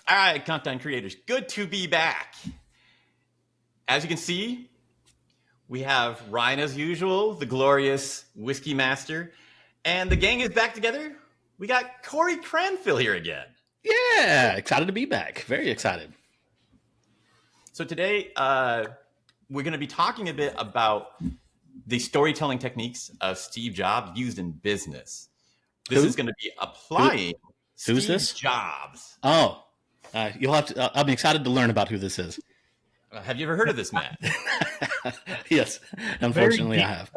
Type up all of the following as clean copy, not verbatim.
All right, content creators, good to be back. As you can see, we have Ryan as usual, the glorious whiskey master, and the gang is back together. We got Cory Cranfill here again. Yeah, excited to be back. Very excited. So today, we're going to be talking a bit about the storytelling techniques of Steve Jobs used in business. This is going to be applying Who's Steve this? Jobs. Oh, you'll have to. I'm excited to learn about who this is. Have you ever heard of this man? Yes, unfortunately, I have.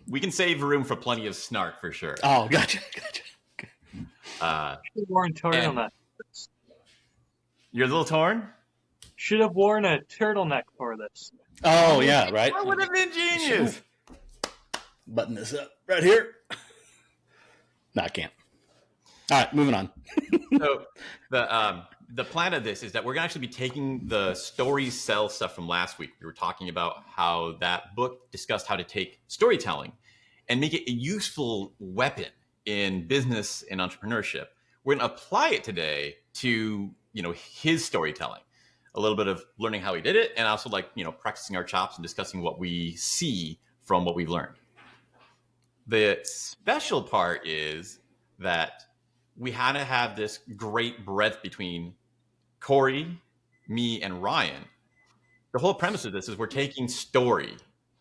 We can save room for plenty of snark for sure. Oh, gotcha. Worn turtleneck. You're a little torn? Should have worn a turtleneck for this. Oh, yeah, right. That would have been genius. Button this up right here. No, I can't. All right, moving on. So the plan of this is that we're going to actually be taking the story sell stuff from last week. We were talking about how that book discussed how to take storytelling and make it a useful weapon in business and entrepreneurship. We're going to apply it today to, his storytelling, a little bit of learning how he did it, and also practicing our chops and discussing what we see from what we've learned. The special part is that we had to have this great breadth between Cory, me, and Ryan. The whole premise of this is we're taking story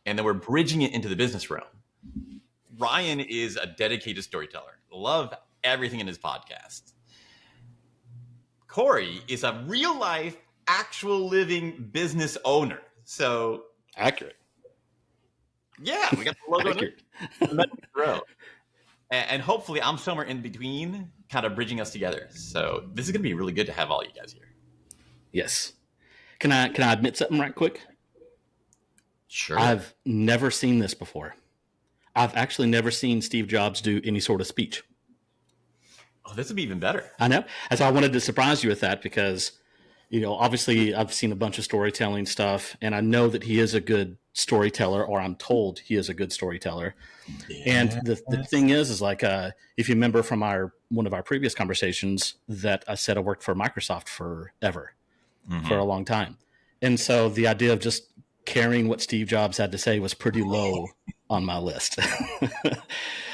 and then we're bridging it into the business realm. Ryan is a dedicated storyteller. Love everything in his podcast. Cory is a real life, actual living business owner. So accurate. Yeah, we got the logo. And hopefully I'm somewhere in between, kind of bridging us together. So this is going to be really good to have all you guys here. Yes. Can I admit something right quick? Sure. I've never seen this before. I've actually never seen Steve Jobs do any sort of speech. Oh, this would be even better. I know. And so I wanted to surprise you with that because, obviously I've seen a bunch of storytelling stuff and I know that he is a good storyteller, or I'm told he is a good storyteller. Yeah. And the thing is like, if you remember from one of our previous conversations that I said I worked for Microsoft forever, for a long time. And so the idea of just carrying what Steve Jobs had to say was pretty low on my list.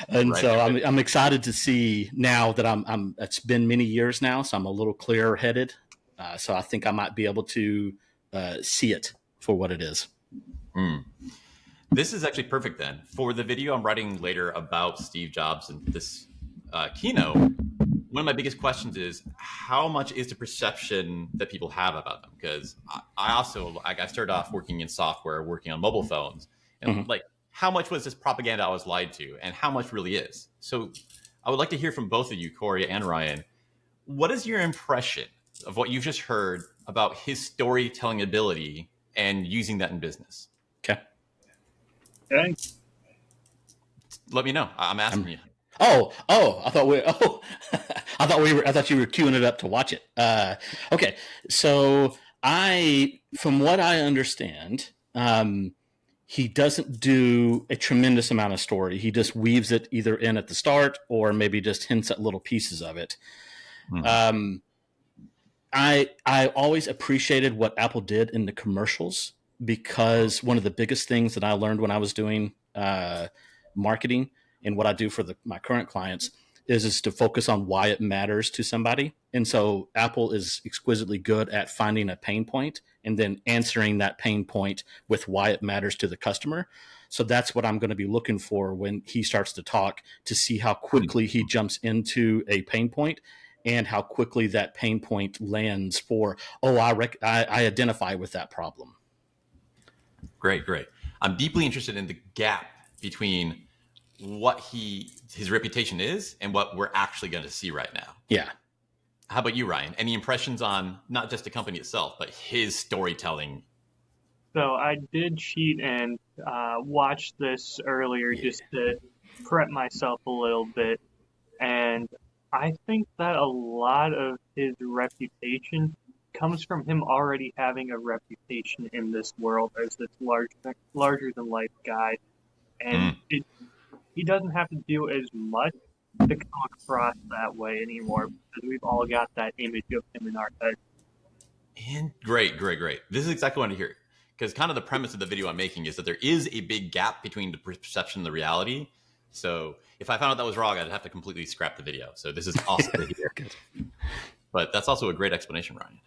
And right. So I'm excited to see now that I'm it's been many years now, so I'm a little clearer headed. So I think I might be able to see it for what it is. This is actually perfect then. For the video I'm writing later about Steve Jobs and this keynote, one of my biggest questions is how much is the perception that people have about them? Because I started off working in software, working on mobile phones, and how much was this propaganda I was lied to, and how much really is? So I would like to hear from both of you, Cory and Ryan. What is your impression of what you've just heard about his storytelling ability and using that in business? Okay. Let me know. I'm asking you. I thought you were queuing it up to watch it. Okay. So from what I understand, he doesn't do a tremendous amount of story. He just weaves it either in at the start or maybe just hints at little pieces of it. I always appreciated what Apple did in the commercials, because one of the biggest things that I learned when I was doing marketing and what I do for my current clients is to focus on why it matters to somebody. And so Apple is exquisitely good at finding a pain point and then answering that pain point with why it matters to the customer. So that's what I'm going to be looking for when he starts to talk, to see how quickly he jumps into a pain point and how quickly that pain point lands for, I identify with that problem. Great. I'm deeply interested in the gap between what his reputation is and what we're actually going to see right now. Yeah. How about you, Ryan? Any impressions on not just the company itself, but his storytelling? So I did cheat and watch this earlier just to prep myself a little bit. And I think that a lot of his reputation comes from him already having a reputation in this world as this larger than life guy. And he doesn't have to do as much to come across that way anymore because we've all got that image of him in our head. And great. This is exactly what I want to hear. Because kind of the premise of the video I'm making is that there is a big gap between the perception and the reality. So if I found out that was wrong, I'd have to completely scrap the video. So this is awesome to hear. But that's also a great explanation, Ryan.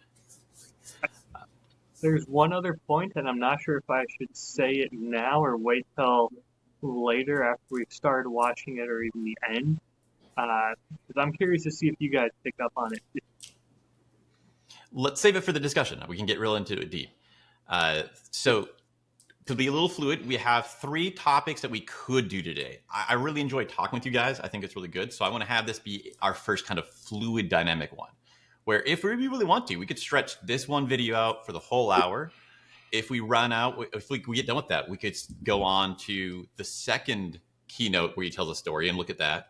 There's one other point, and I'm not sure if I should say it now or wait till later after we've started watching it or even the end. Because I'm curious to see if you guys pick up on it. Let's save it for the discussion. We can get real into it deep. So to be a little fluid, we have 3 topics that we could do today. I really enjoy talking with you guys. I think it's really good. So I want to have this be our first kind of fluid dynamic one, where if we really want to, we could stretch this one video out for the whole hour. If we run out, if we get done with that, we could go on to the second keynote where he tells a story and look at that.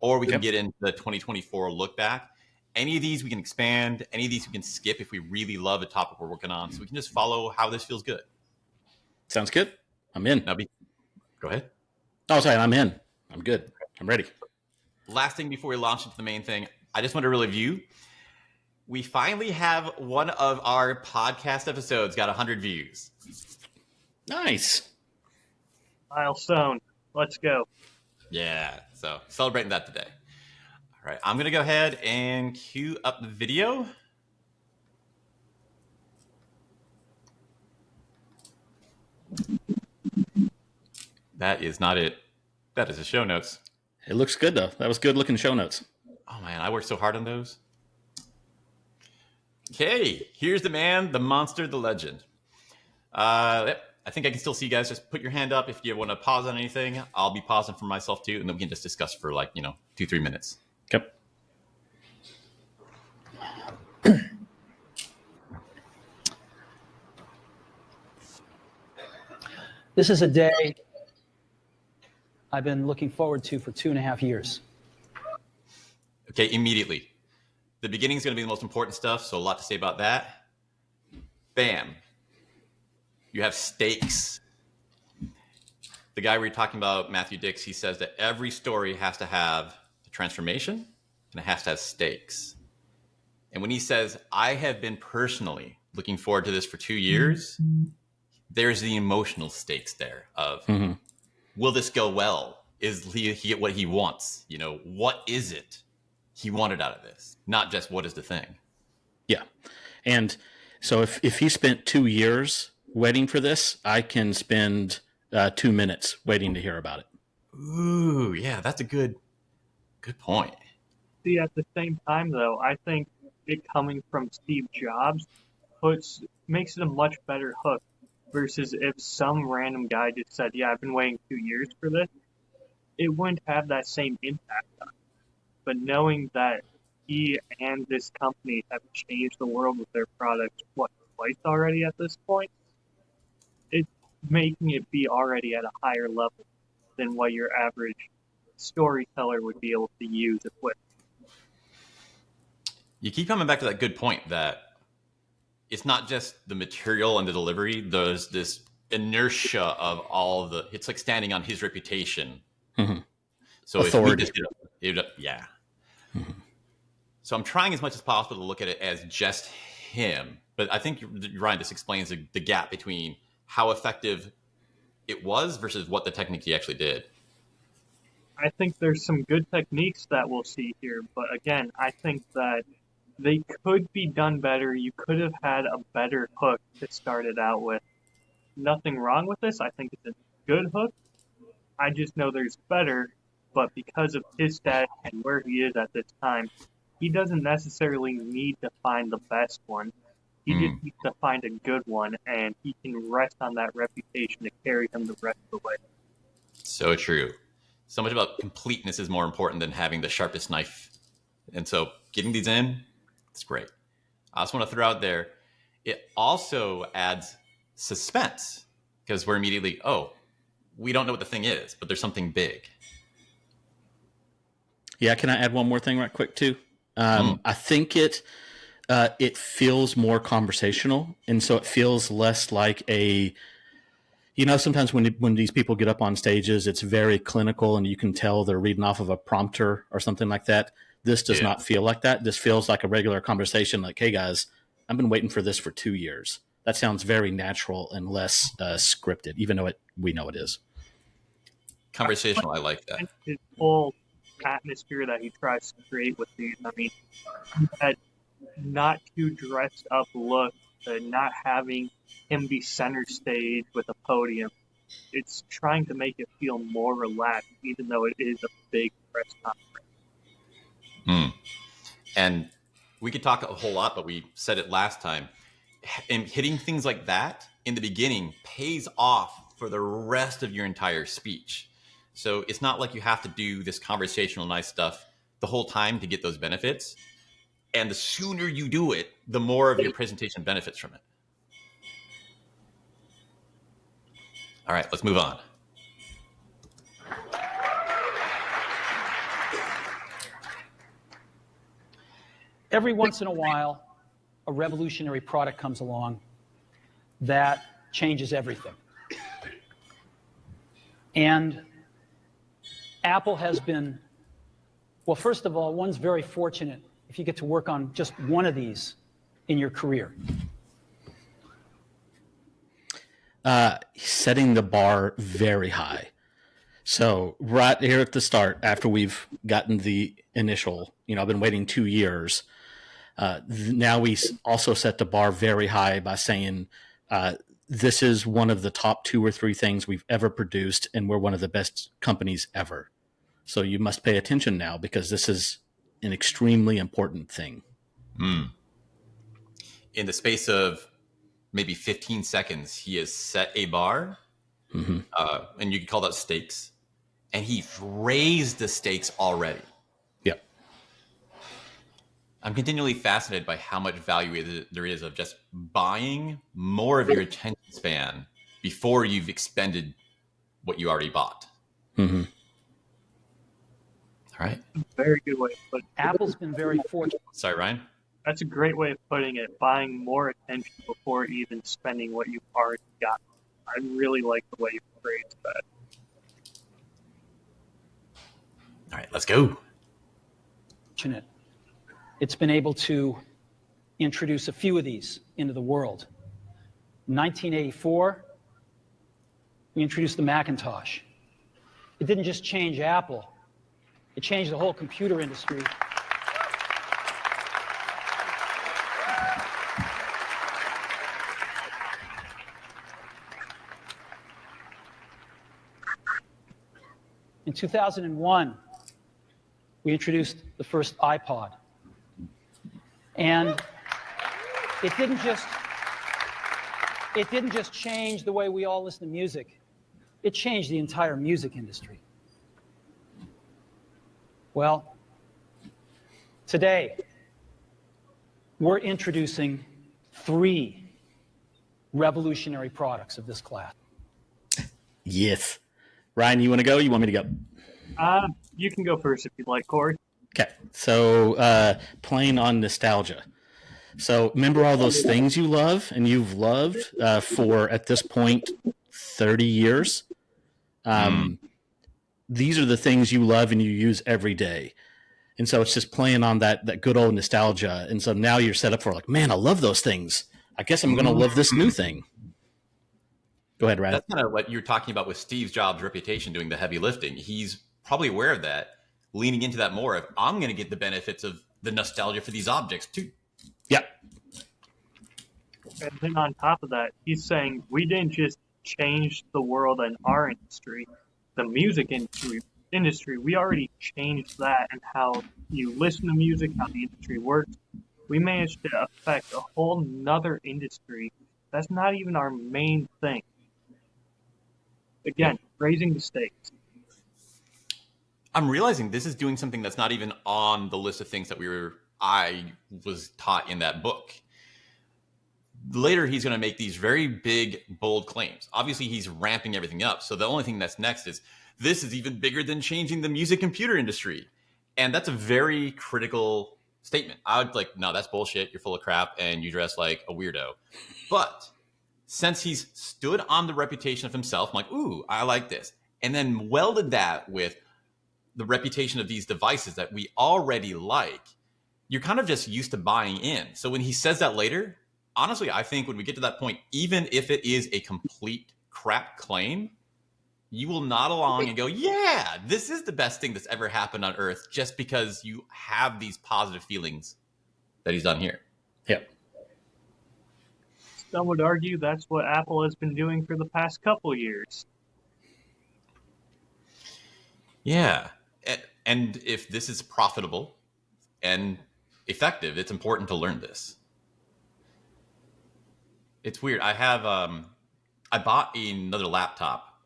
Or we can get into the 2024 look back. Any of these we can expand. Any of these we can skip if we really love a topic we're working on. So we can just follow how this feels good. Sounds good. I'm in. Go ahead. Oh, sorry. I'm in. I'm good. I'm ready. Last thing before we launch into the main thing, I just want to review. We finally have one of our podcast episodes got 100 views. Nice. Milestone. Let's go. Yeah. So celebrating that today. All right, I'm going to go ahead and cue up the video. That is not it. That is the show notes. It looks good, though. That was good looking show notes. Oh, man, I worked so hard on those. Okay, here's the man, the monster, the legend. Yep, I think I can still see you guys. Just put your hand up if you want to pause on anything. I'll be pausing for myself, too, and then we can just discuss for 2-3 minutes. Yep. This is a day I've been looking forward to for 2.5 years. Okay, immediately. The beginning is going to be the most important stuff, so a lot to say about that. Bam. You have stakes. The guy we were talking about, Matthew Dix, he says that every story has to have a transformation and it has to have stakes. And when he says, I have been personally looking forward to this for 2 years, there's the emotional stakes there of, will this go well? Is he get what he wants? What is it he wanted out of this? Not just what is the thing. Yeah. And so if he spent 2 years waiting for this, I can spend 2 minutes waiting to hear about it. Ooh, yeah, that's a good point. See, at the same time, though, I think it coming from Steve Jobs makes it a much better hook versus if some random guy just said, yeah, I've been waiting 2 years for this, it wouldn't have that same impact on it. But knowing that he and this company have changed the world with their products, twice already at this point, it's making it be already at a higher level than what your average storyteller would be able to use it with. You keep coming back to that good point that it's not just the material and the delivery. There's this inertia of it's like standing on his reputation. Mm-hmm. So authority. Yeah. Mm-hmm. So I'm trying as much as possible to look at it as just him. But I think, Ryan, this explains the gap between how effective it was versus what the technique he actually did. I think there's some good techniques that we'll see here. But again, I think that they could be done better. You could have had a better hook to start it out with. Nothing wrong with this. I think it's a good hook. I just know there's better, but because of his status and where he is at this time, he doesn't necessarily need to find the best one. He just needs to find a good one, and he can rest on that reputation to carry him the rest of the way. So true. So much about completeness is more important than having the sharpest knife. And so getting these in, it's great. I just want to throw out there, it also adds suspense because we're immediately, we don't know what the thing is, but there's something big. Yeah, can I add one more thing right quick too? I think it feels more conversational, and so it feels less like a sometimes when these people get up on stages, it's very clinical and you can tell they're reading off of a prompter or something like that. This does not feel like that. This feels like a regular conversation. Like, hey guys, I've been waiting for this for 2 years. That sounds very natural and less scripted, even though we know it is. Conversational, I like that. His whole atmosphere that he tries to create with these, I mean, that not too dressed up look, not having him be center stage with a podium, it's trying to make it feel more relaxed, even though it is a big press conference. And we could talk a whole lot, but we said it last time. And hitting things like that in the beginning pays off for the rest of your entire speech. So it's not like you have to do this conversational nice stuff the whole time to get those benefits. And the sooner you do it, the more of your presentation benefits from it. All right, let's move on. Every once in a while, a revolutionary product comes along that changes everything. And Apple has been, well, first of all, one's very fortunate if you get to work on just one of these in your career. Setting the bar very high. So right here at the start, after we've gotten the initial, I've been waiting 2 years. Now we also set the bar very high by saying this is one of the top 2 or 3 things we've ever produced, and we're one of the best companies ever. So you must pay attention now because this is an extremely important thing. In the space of maybe 15 seconds, he has set a bar, and you could call that stakes, and he's raised the stakes already. Yep. I'm continually fascinated by how much value there is of just buying more of your attention span before you've expended what you already bought. Mm-hmm. All right. Very good way of putting it. Apple's been very fortunate. Sorry, Ryan. That's a great way of putting it, buying more attention before even spending what you've already got. I really like the way you phrased that. All right, let's go. It's been able to introduce a few of these into the world. In 1984, we introduced the Macintosh. It didn't just change Apple, it changed the whole computer industry. In 2001, we introduced the first iPod. And it didn't just change the way we all listen to music. It changed the entire music industry. Well, today, we're introducing 3 revolutionary products of this class. Yes. Ryan, you want to go? You want me to go? You can go first if you'd like, Cory. Okay. So playing on nostalgia. So remember all those things you love and you've loved for, at this point, 30 years? These are the things you love and you use every day. And so it's just playing on that good old nostalgia. And so now you're set up for like, man, I love those things. I guess I'm going to love this new thing. Go ahead, Ryan. That's kind of what you're talking about with Steve Jobs' reputation doing the heavy lifting. He's probably aware of that, leaning into that more. If I'm going to get the benefits of the nostalgia for these objects too. Yep. And then on top of that, he's saying we didn't just change the world and our industry, the music industry. We already changed that and how you listen to music, how the industry works. We managed to affect a whole nother industry. That's not even our main thing. Again, raising the stakes. I'm realizing this is doing something that's not even on the list of things that I was taught in that book. Later, he's going to make these very big, bold claims. Obviously, he's ramping everything up. So the only thing that's next is, this is even bigger than changing the music computer industry. And that's a very critical statement. I would like, no, that's bullshit. You're full of crap and you dress like a weirdo. But since he's stood on the reputation of himself, I'm like, ooh, I like this. And then welded that with the reputation of these devices that we already like, you're kind of just used to buying in. So when he says that later, honestly, I think when we get to that point, even if it is a complete crap claim, you will nod along and go, yeah, this is the best thing that's ever happened on Earth, just because you have these positive feelings that he's done here. Yep. Some would argue that's what Apple has been doing for the past couple years. Yeah. And if this is profitable and effective, it's important to learn this. It's weird. I bought another laptop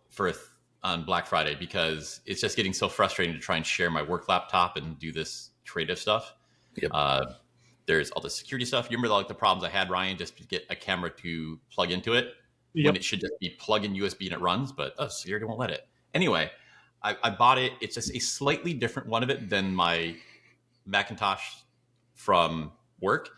on Black Friday because it's just getting so frustrating to try and share my work laptop and do this creative stuff. Yep. There's all the security stuff. You remember like the problems I had, Ryan, just to get a camera to plug into it when it should just be plug in USB and it runs, but security won't let it. Anyway, I bought it. It's just a slightly different one of it than my Macintosh from work.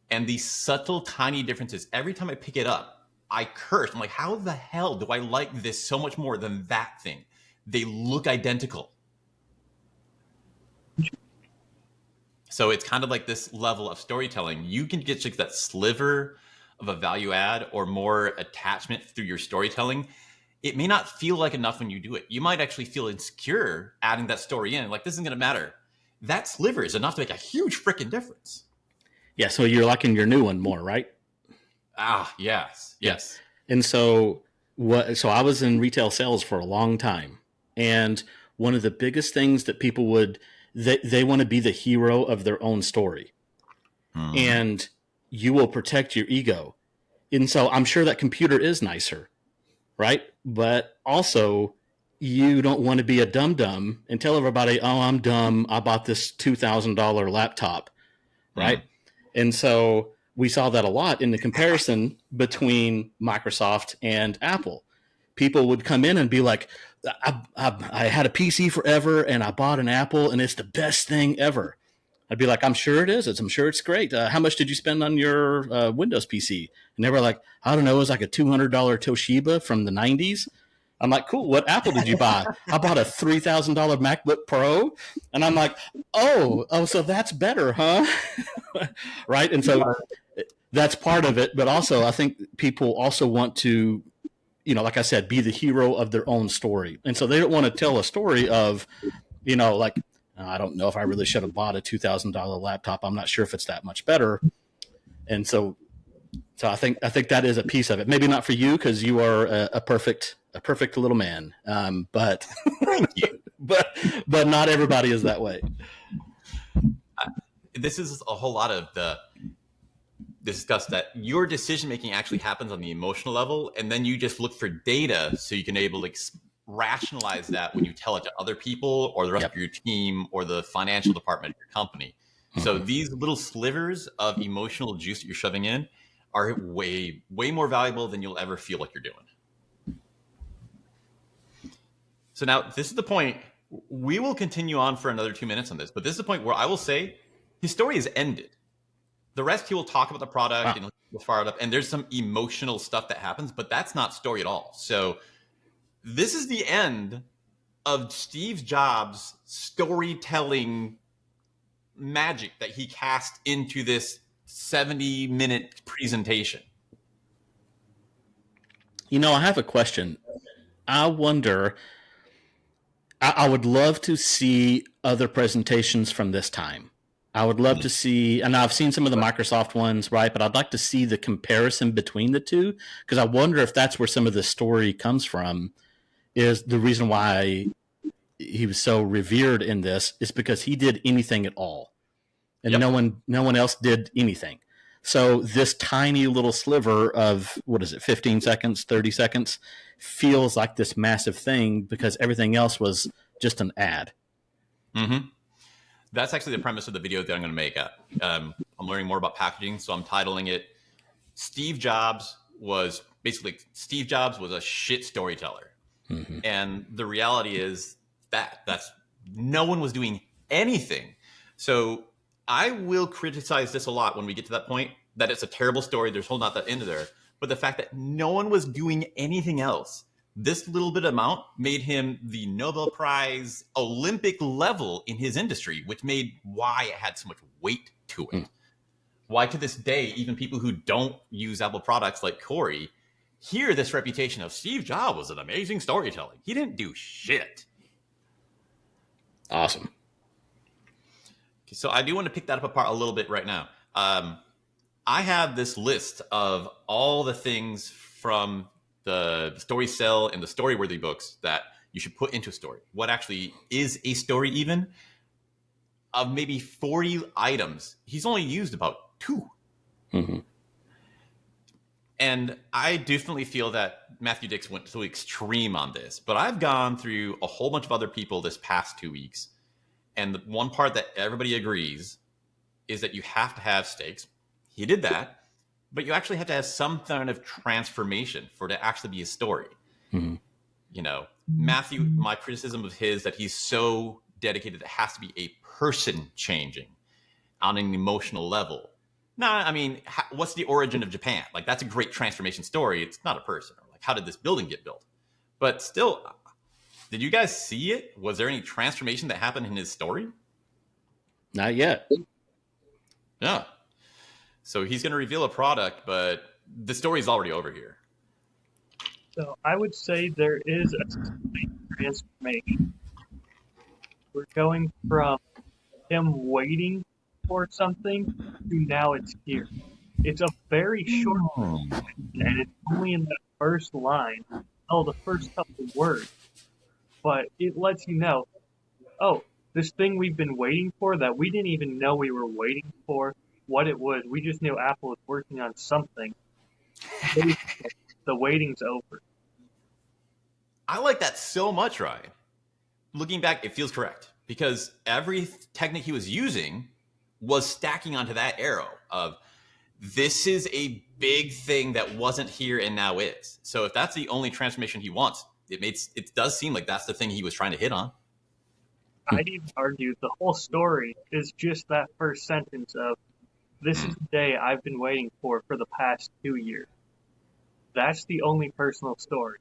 And these subtle, tiny differences, every time I pick it up, I curse. I'm like, how the hell do I like this so much more than that thing? They look identical. So it's kind of like this level of storytelling. You can get like that sliver of a value add or more attachment through your storytelling. It may not feel like enough when you do it. You might actually feel insecure adding that story in. Like, this isn't going to matter. That sliver is enough to make a huge freaking difference. Yeah, so you're liking your new one more, right? Yes. And so I was in retail sales for a long time. And one of the biggest things that people they want to be the hero of their own story. And you will protect your ego. And so I'm sure that computer is nicer, right? But also you don't want to be a dum-dum and tell everybody, oh, I'm dumb. I bought this $2,000 laptop, right? And so we saw that a lot in the comparison between Microsoft and Apple. People would come in and be like, I had a PC forever and I bought an Apple and it's the best thing ever. I'd be like, I'm sure it is. I'm sure it's great. How much did you spend on your Windows PC? And they were like, I don't know. It was like a $200 Toshiba from the 90s. I'm like, cool. What Apple did you buy? I bought a $3,000 MacBook Pro. And I'm like, oh, so that's better, huh? Right. And so that's part of it. But also, I think people also want to, like I said, be the hero of their own story. And so they don't want to tell a story of, like, I don't know if I really should have bought a $2,000 laptop. I'm not sure if it's that much better. And so I think that is a piece of it. Maybe not for you because you are a perfect little man. But Thank you. but not everybody is that way. This is a whole lot of the discuss that your decision making actually happens on the emotional level, and then you just look for data so you can able to rationalize that when you tell it to other people or the rest of your team or the financial department of your company. So these little slivers of emotional juice that you're shoving in are way more valuable than you'll ever feel like you're doing. So now this is the point. We will continue on for another 2 minutes on this, but this is the point where I will say his story is ended. The rest, he will talk about the product and he'll fire it up. And there's some emotional stuff that happens, but that's not story at all. So this is the end of Steve Jobs' storytelling magic that he cast into this 70-minute presentation. I have a question. I wonder, I would love to see other presentations from this time. I would love to see, and I've seen some of the Microsoft ones, right? But I'd like to see the comparison between the two, because I wonder if that's where some of the story comes from. Is the reason why he was so revered in this is because he did anything at all, and no one else did anything. So this tiny little sliver of 15 seconds, 30 seconds, feels like this massive thing because everything else was just an ad. Mm-hmm. That's actually the premise of the video that I'm going to make. I'm learning more about packaging, so I'm titling it Steve Jobs was a shit storyteller. Mm-hmm. And the reality is that's no one was doing anything. So I will criticize this a lot when we get to that point, that it's a terrible story. There's a whole lot that into there. but the fact that no one was doing anything else. This little bit amount made him the Nobel Prize Olympic level in his industry, which made why it had so much weight to it. Why to this day, even people who don't use Apple products like Cory hear this reputation of Steve Jobs was an amazing storyteller. He didn't do shit. Awesome. So I do want to pick that up apart a little bit right now. I have this list of all the things from the story cell and the storyworthy books that you should put into a story. What actually is a story even? Of maybe 40 items, he's only used about 2. Mm-hmm. And I definitely feel that Matthew Dix went to the extreme on this, but I've gone through a whole bunch of other people this past 2 weeks. And the one part that everybody agrees is that you have to have stakes. He did that, but you actually have to have some kind of transformation for it to actually be a story. Mm-hmm. You know, Matthew, my criticism of his that he's so dedicated, it has to be a person changing on an emotional level. No, I mean, what's the origin of Japan? Like, that's a great transformation story. It's not a person. Or like, how did this building get built? But still, did you guys see it? Was there any transformation that happened in his story? Not yet. Yeah. So he's going to reveal a product, but the story's already over here. So I would say there is a slight transformation. We're going from him waiting for something to now it's here. It's a very short and it's only in the first line, the first couple of words. But it lets you know, oh, this thing we've been waiting for that we didn't even know we were waiting for, what it was. We just knew Apple was working on something. The waiting's over. I like that so much, Ryan. Looking back, it feels correct because every technique he was using was stacking onto that arrow of this is a big thing that wasn't here and now is. So if that's the only transformation he wants, it does seem like that's the thing he was trying to hit on. I'd even argue the whole story is just that first sentence of this is the day I've been waiting for the past 2 years. That's the only personal story.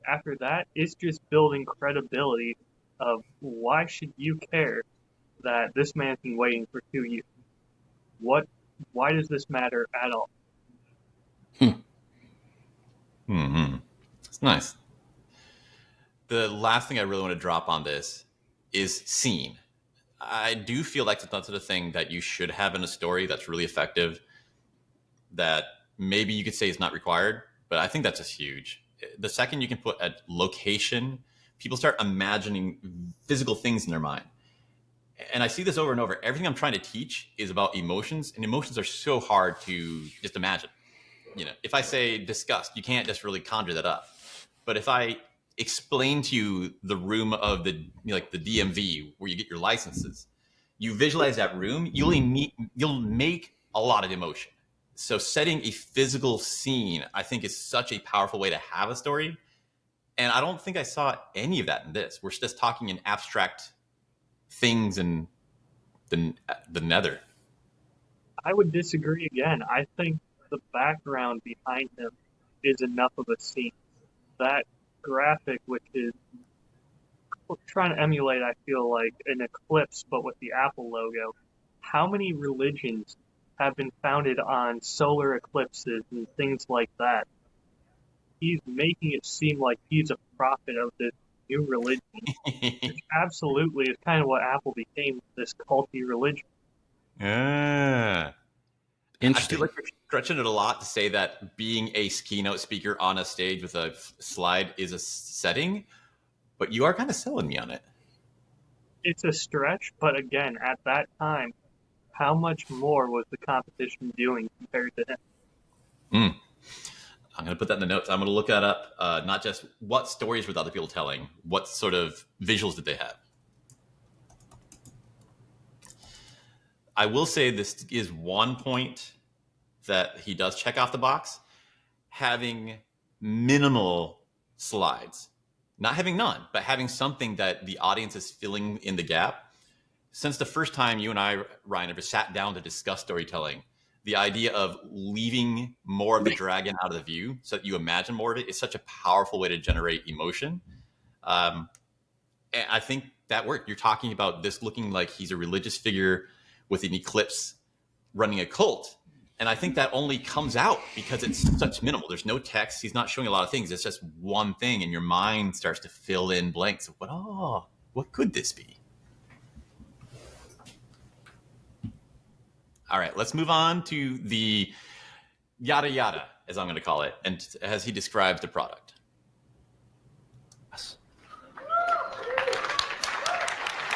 After that, it's just building credibility of why should you care that this man's been waiting for 2 years? Why does this matter at all? It's nice. The last thing I really want to drop on this is scene. I do feel like that's the thing that you should have in a story that's really effective, that maybe you could say is not required, but I think that's just huge. The second you can put a location, people start imagining physical things in their mind. And I see this over and over. Everything I'm trying to teach is about emotions, and emotions are so hard to just imagine. You know, if I say disgust, you can't just really conjure that up. But if I explain to you the room of the DMV where you get your licenses, you visualize that room, you'll make a lot of emotion. So setting a physical scene, I think, is such a powerful way to have a story. And I don't think I saw any of that in this. We're just talking in abstract things in the nether. I would disagree again. I think the background behind him is enough of a scene. That graphic, which is trying to emulate, I feel like, an eclipse, but with the Apple logo. How many religions have been founded on solar eclipses and things like that? He's making it seem like he's a prophet of this new religion, which absolutely is kind of what Apple became, this culty religion. Yeah. Interesting. I feel like you're stretching it a lot to say that being a keynote speaker on a stage with a slide is a setting, but you are kind of selling me on it. It's a stretch, but again, at that time, how much more was the competition doing compared to him? I'm going to put that in the notes. I'm going to look that up. Not just what stories were the other people telling, what sort of visuals did they have? I will say this is one point that he does check off the box. Having minimal slides. Not having none, but having something that the audience is filling in the gap. Since the first time you and I, Ryan, ever sat down to discuss storytelling, the idea of leaving more of the dragon out of the view so that you imagine more of it is such a powerful way to generate emotion. And I think that worked. You're talking about this looking like he's a religious figure with an eclipse running a cult. And I think that only comes out because it's such minimal. There's no text. He's not showing a lot of things. It's just one thing, and your mind starts to fill in blanks of what could this be? All right, let's move on to the yada yada, as I'm going to call it, and as he describes the product.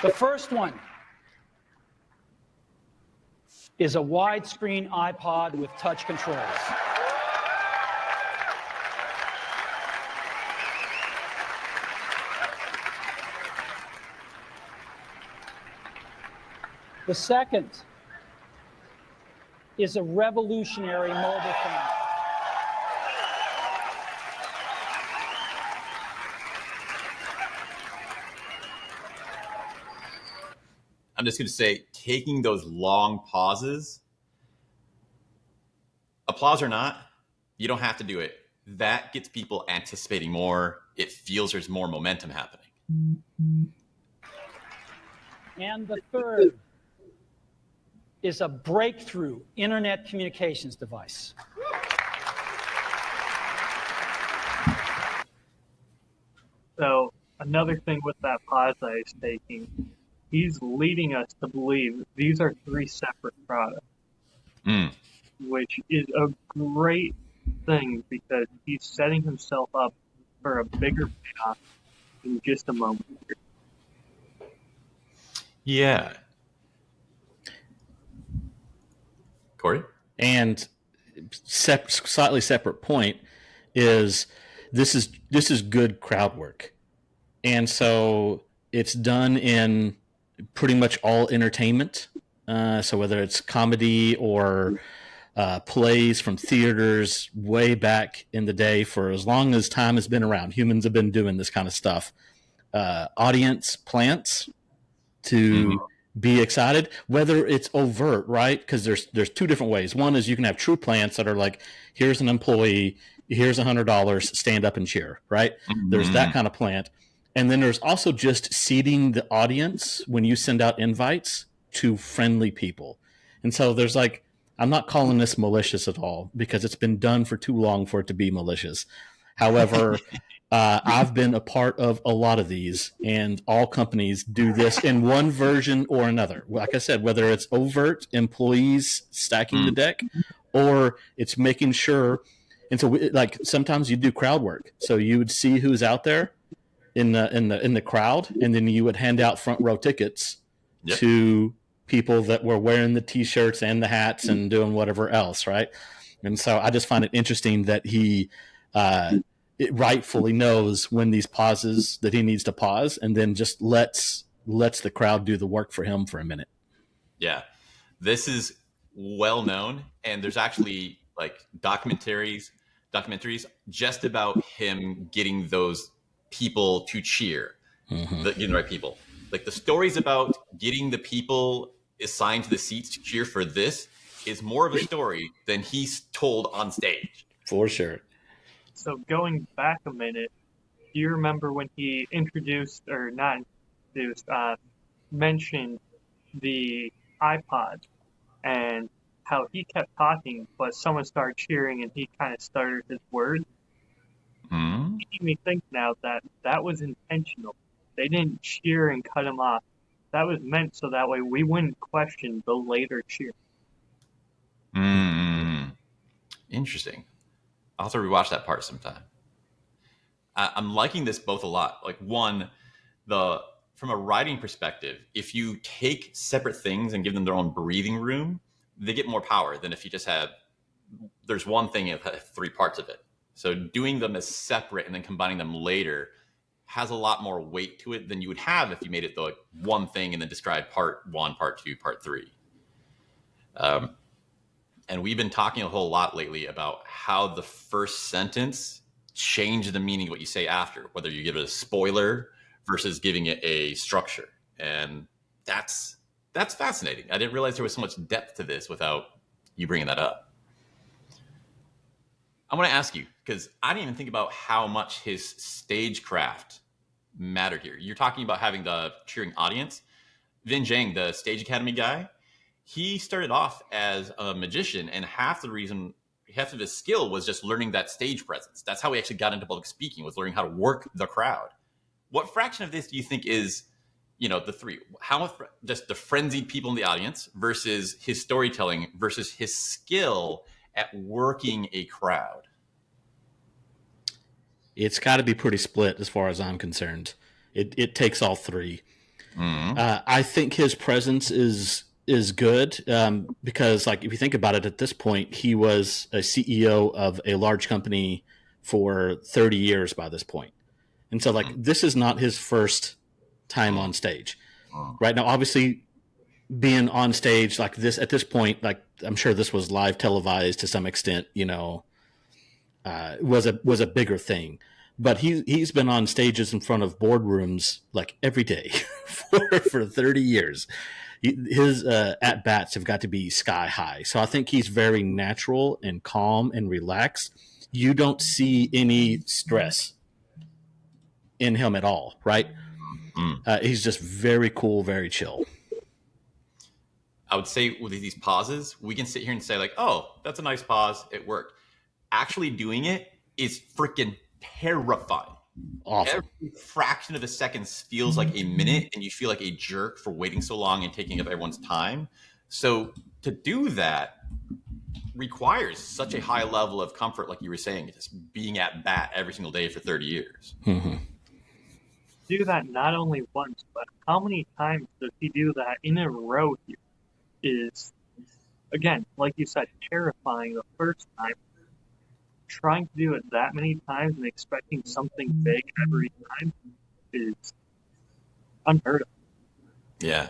The first one is a widescreen iPod with touch controls. The second is a revolutionary mobile phone. I'm just going to say, taking those long pauses, applause or not, you don't have to do it. That gets people anticipating more. It feels there's more momentum happening. And the third is a breakthrough internet communications device. So another thing with that pause I was taking, he's leading us to believe these are three separate products, which is a great thing because he's setting himself up for a bigger payoff in just a moment. Yeah. Cory? And slightly separate point is this is good crowd work. And so it's done in pretty much all entertainment. So whether it's comedy or plays from theaters way back in the day, for as long as time has been around, humans have been doing this kind of stuff. Audience plants to be excited, whether it's overt, right? Because there's two different ways. One is you can have true plants that are like, here's an employee, here's $100, stand up and cheer, right? There's that kind of plant. And then there's also just seeding the audience when you send out invites to friendly people. And so there's like, I'm not calling this malicious at all because it's been done for too long for it to be malicious. However, I've been a part of a lot of these, and all companies do this in one version or another. Like I said, whether it's overt employees stacking the deck, or it's making sure. And so, like sometimes you do crowd work, so you would see who's out there in the crowd, and then you would hand out front row tickets to people that were wearing the T-shirts and the hats and doing whatever else, right? And so I just find it interesting that he it rightfully knows when these pauses that he needs to pause, and then just lets the crowd do the work for him for a minute. Yeah, this is well known, and there's actually like documentaries just about him getting those people to cheer, getting the right people. Like the stories about getting the people assigned to the seats to cheer for this is more of a story than he's told on stage. For sure. So going back a minute, do you remember when he introduced, or not introduced, mentioned the iPod and how he kept talking, but someone started cheering and he kind of stuttered his words? Making me think now that that was intentional. They didn't cheer and cut him off. That was meant so that way we wouldn't question the later cheer. Interesting. I'll have to rewatch that part sometime. I'm liking this both a lot. Like one, from a writing perspective, if you take separate things and give them their own breathing room, they get more power than if you just have, there's one thing and have three parts of it. So doing them as separate and then combining them later has a lot more weight to it than you would have if you made it the one thing and then described part one, part two, part three. And we've been talking a whole lot lately about how the first sentence changes the meaning of what you say after, whether you give it a spoiler versus giving it a structure. And that's fascinating. I didn't realize there was so much depth to this without you bringing that up. I want to ask you, because I didn't even think about how much his stagecraft mattered here. You're talking about having the cheering audience. Vin Zhang, the Stage Academy guy, he started off as a magician, and half of his skill was just learning that stage presence. That's how he actually got into public speaking, was learning how to work the crowd. What fraction of this do you think is, the three? How just the frenzied people in the audience versus his storytelling versus his skill at working a crowd? It's got to be pretty split as far as I'm concerned. It takes all three. Mm-hmm. I think his presence is good because, like, if you think about it, at this point, he was a CEO of a large company for 30 years by this point. And so, like, this is not his first time on stage. Right now, obviously, being on stage like this at this point, like, I'm sure this was live televised to some extent, was a bigger thing. But he's been on stages in front of boardrooms like every day for 30 years. His at bats have got to be sky high. So I think he's very natural and calm and relaxed. You don't see any stress in him at all, right? He's just very cool, very chill. I would say with these pauses, we can sit here and say like, oh, that's a nice pause. It worked. Actually doing it is freaking terrifying. Awesome. Every fraction of a second feels like a minute, and you feel like a jerk for waiting so long and taking up everyone's time. So to do that requires such a high level of comfort, like you were saying, just being at bat every single day for 30 years. Mm-hmm. Do that not only once, but how many times does he do that in a row here? Is, again, like you said, terrifying the first time. Trying to do it that many times and expecting something big every time is unheard of. Yeah.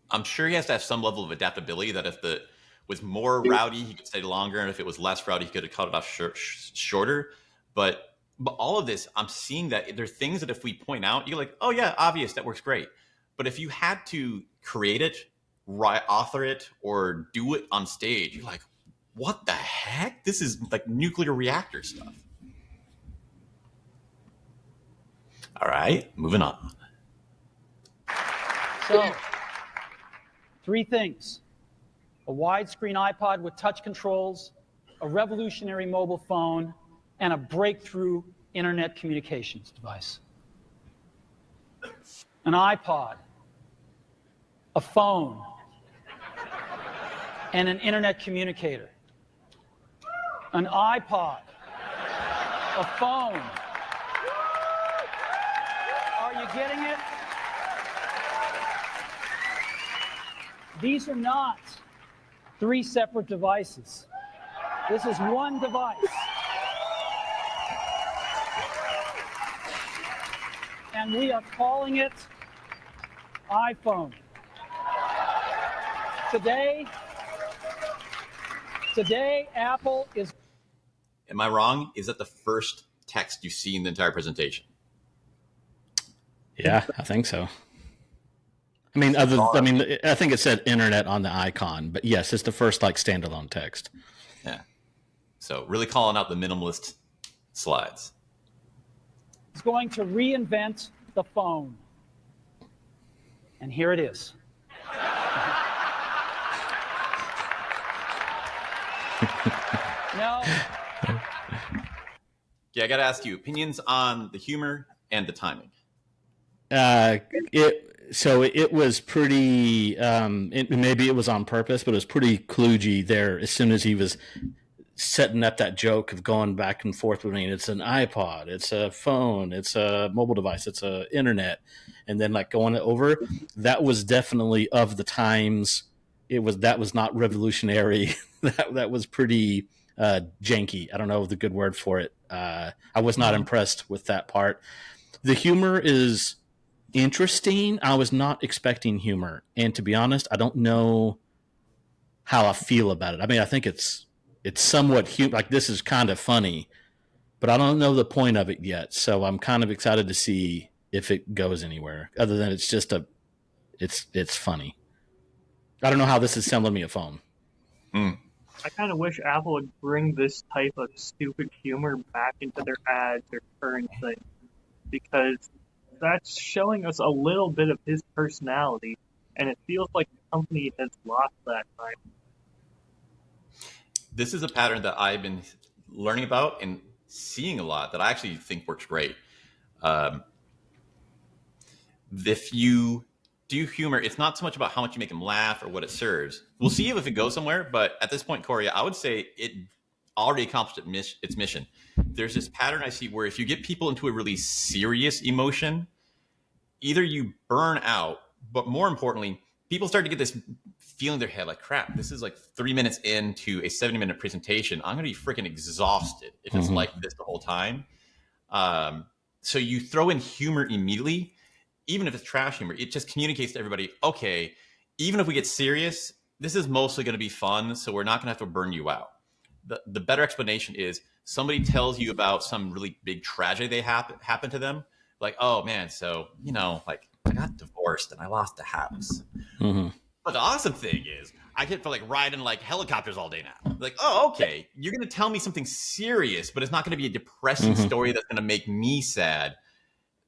I'm sure he has to have some level of adaptability, that if it was more rowdy, he could stay longer. And if it was less rowdy, he could have cut it off shorter. But all of this, I'm seeing that there are things that if we point out, you're like, oh yeah, obvious, that works great. But if you had to create it, author it, or do it on stage, you're like, what the heck? This is like nuclear reactor stuff. All right, moving on. So, 3 things: a widescreen iPod with touch controls, a revolutionary mobile phone, and a breakthrough internet communications device. An iPod, a phone, and an internet communicator. An iPod, a phone. Are you getting it? These are not 3 separate devices. This is one device. And we are calling it iPhone. Today, Apple is... Am I wrong? Is that the first text you see in the entire presentation? Yeah, I think so. I mean, I think it said internet on the icon, but yes, it's the first like standalone text. Yeah. So really calling out the minimalist slides. It's going to reinvent the phone. And here it is. No. Yeah, I got to ask you, opinions on the humor and the timing. It was pretty, maybe it was on purpose, but it was pretty kludgy there as soon as he was setting up that joke of going back and forth between it's an iPod, it's a phone, it's a mobile device, it's a internet, and then like going over. That was definitely of the times. That was not revolutionary. that was pretty janky. I don't know the good word for it. I was not impressed with that part. The humor is interesting. I was not expecting humor, and to be honest, I don't know how I feel about it. I mean, I think it's somewhat like this is kind of funny, but I don't know the point of it yet. So I'm kind of excited to see if it goes anywhere other than it's just it's funny. I don't know how this is selling me a phone. I kind of wish Apple would bring this type of stupid humor back into their ads or current things, because that's showing us a little bit of his personality, and it feels like the company has lost that time. This is a pattern that I've been learning about and seeing a lot that I actually think works great. If you do humor, it's not so much about how much you make them laugh or what it serves. We'll see if it goes somewhere, but at this point, Cory, I would say it already accomplished its mission. There's this pattern I see where if you get people into a really serious emotion, either you burn out, but more importantly, people start to get this feeling in their head like, crap, this is like 3 minutes into a 70-minute presentation. I'm going to be freaking exhausted if it's like this the whole time. So you throw in humor immediately, even if it's trash humor. It just communicates to everybody, okay, even if we get serious, this is mostly going to be fun, so we're not going to have to burn you out. The better explanation is somebody tells you about some really big tragedy they happened to them. Like, oh man, so, like I got divorced and I lost the house. But the awesome thing is I get to like ride in like helicopters all day now. Like, oh, okay, you're going to tell me something serious, but it's not going to be a depressing story that's going to make me sad.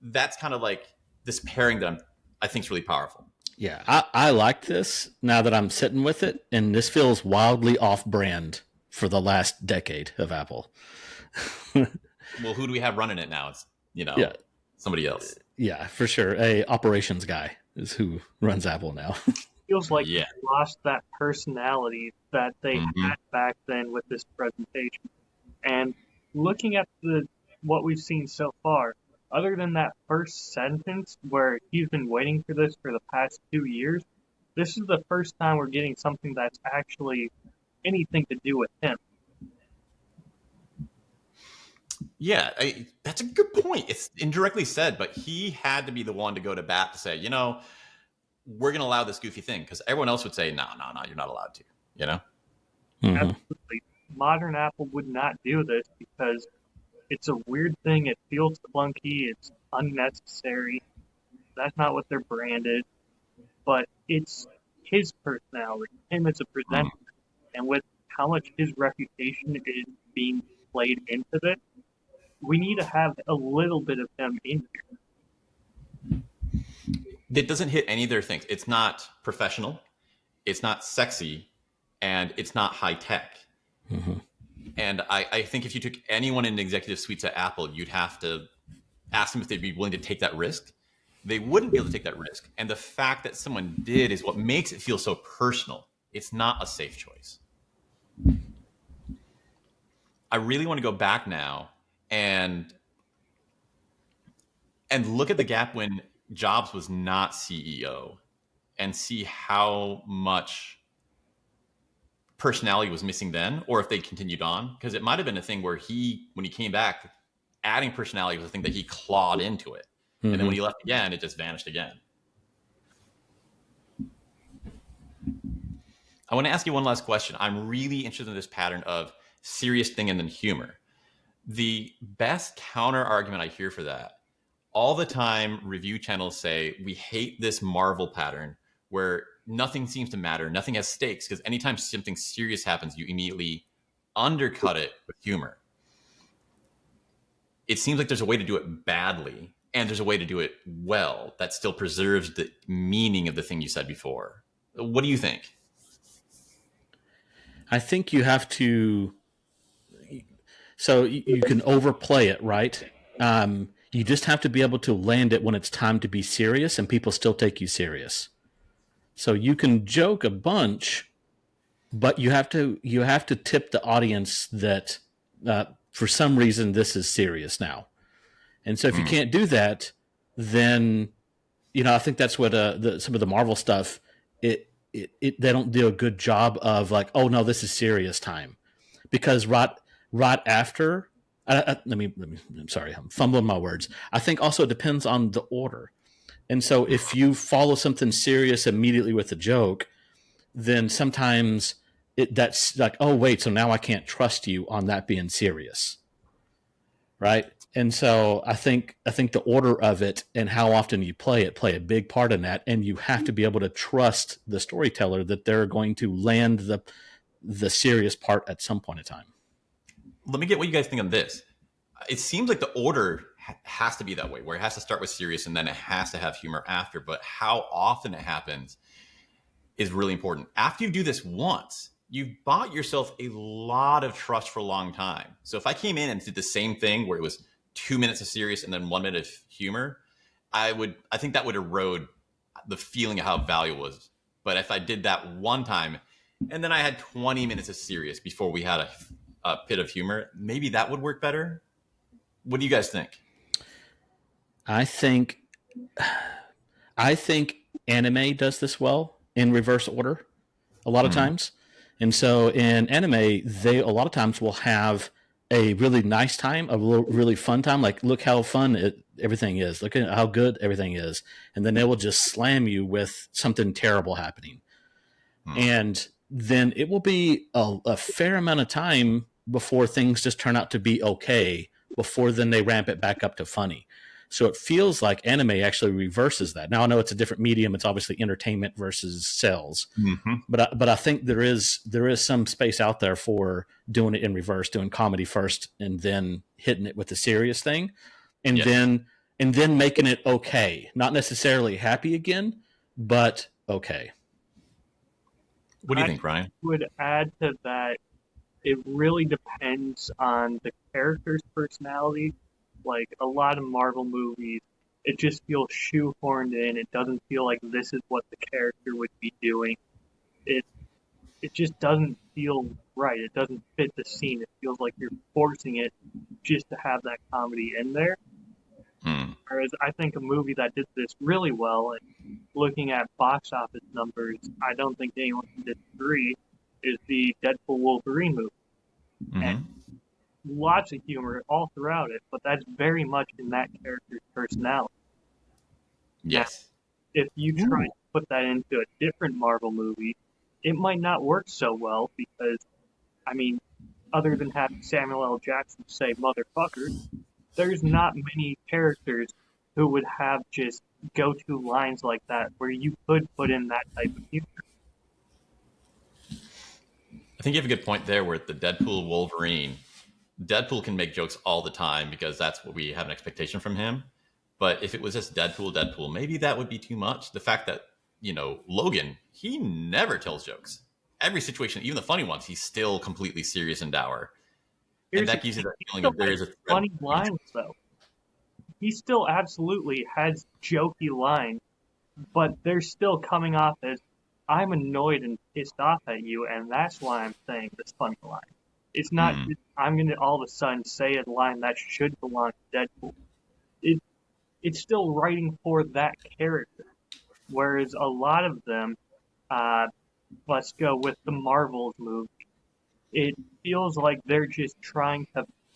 That's kind of like this pairing that I think is really powerful. Yeah, I like this now that I'm sitting with it, and this feels wildly off-brand for the last decade of Apple. Well, who do we have running it now? It's, somebody else. Yeah, for sure. A operations guy is who runs Apple now. Feels like they lost that personality that they had back then with this presentation. And looking at what we've seen so far, other than that first sentence where he's been waiting for this for the past 2 years, this is the first time we're getting something that's actually anything to do with him. Yeah, that's a good point. It's indirectly said, but he had to be the one to go to bat to say, we're going to allow this goofy thing, because everyone else would say, no, you're not allowed to, Absolutely. Modern Apple would not do this because it's a weird thing. It feels clunky. It's unnecessary. That's not what their brand is. But it's his personality, him as a presenter. And with how much his reputation is being played into this, we need to have a little bit of him in here. It doesn't hit any of their things. It's not professional. It's not sexy. And it's not high tech. And I think if you took anyone in the executive suites at Apple, you'd have to ask them if they'd be willing to take that risk. They wouldn't be able to take that risk. And the fact that someone did is what makes it feel so personal. It's not a safe choice. I really want to go back now and look at the gap when Jobs was not CEO and see how much personality was missing then, or if they continued on, because it might have been a thing where when he came back, adding personality was a thing that he clawed into it. And then when he left again, it just vanished again. I want to ask you one last question. I'm really interested in this pattern of serious thing and then humor. The best counter argument I hear for that, all the time review channels say, we hate this Marvel pattern where nothing seems to matter, nothing has stakes, because anytime something serious happens, you immediately undercut it with humor. It seems like there's a way to do it badly, and there's a way to do it well that still preserves the meaning of the thing you said before. What do you think? I think you have to, so you can overplay it, right? You just have to be able to land it when it's time to be serious, and people still take you serious. So you can joke a bunch, but you have to tip the audience that for some reason this is serious now. And so if you can't do that, then I think that's what some of the Marvel stuff they don't do a good job of like, oh no, this is serious time, because right after I'm sorry, I'm fumbling my words. I think also it depends on the order. And so if you follow something serious immediately with a joke, then sometimes that's like, oh, wait, so now I can't trust you on that being serious. Right? And so I think the order of it and how often you play a big part in that. And you have to be able to trust the storyteller that they're going to land the serious part at some point in time. Let me get what you guys think on this. It seems like the order has to be that way, where it has to start with serious and then it has to have humor after. But how often it happens is really important. After you do this once, you've bought yourself a lot of trust for a long time. So if I came in and did the same thing where it was 2 minutes of serious and then 1 minute of humor, I think that would erode the feeling of how valuable it was. But if I did that one time and then I had 20 minutes of serious before we had a bit of humor, maybe that would work better. What do you guys think? I think anime does this well in reverse order a lot of times. And so in anime, they a lot of times will have a really nice time, a really fun time. Like, look how fun everything is. Look at how good everything is. And then they will just slam you with something terrible happening. And then it will be a fair amount of time before things just turn out to be okay, before then they ramp it back up to funny. So it feels like anime actually reverses that. Now I know it's a different medium. It's obviously entertainment versus sales, but I think there is some space out there for doing it in reverse, doing comedy first and then hitting it with the serious thing, and then making it okay. Not necessarily happy again, but okay. What do you think, Ryan? I would add to that, it really depends on the character's personality. Like a lot of Marvel movies, it just feels shoehorned in. It doesn't feel like this is what the character would be doing. It just doesn't feel right. It doesn't fit the scene. It feels like you're forcing it just to have that comedy in there. Whereas I think a movie that did this really well, and looking at box office numbers, I don't think anyone can disagree, is the Deadpool Wolverine movie. And lots of humor all throughout it, but that's very much in that character's personality. Yes. Now, if you try to put that into a different Marvel movie, it might not work so well because, I mean, other than having Samuel L. Jackson say motherfucker, there's not many characters who would have just go-to lines like that where you could put in that type of humor. I think you have a good point there where the Deadpool Wolverine, Deadpool can make jokes all the time because that's what we have an expectation from him. But if it was just Deadpool, maybe that would be too much. The fact that, Logan, he never tells jokes. Every situation, even the funny ones, he's still completely serious and dour. And that gives you that feeling of there is a funny lines, though. He still absolutely has jokey lines, but they're still coming off as, I'm annoyed and pissed off at you, and that's why I'm saying this funny line. It's not, I'm going to all of a sudden say a line that should belong to Deadpool. It's still writing for that character. Whereas a lot of them, let's go with the Marvels movie, it feels like they're just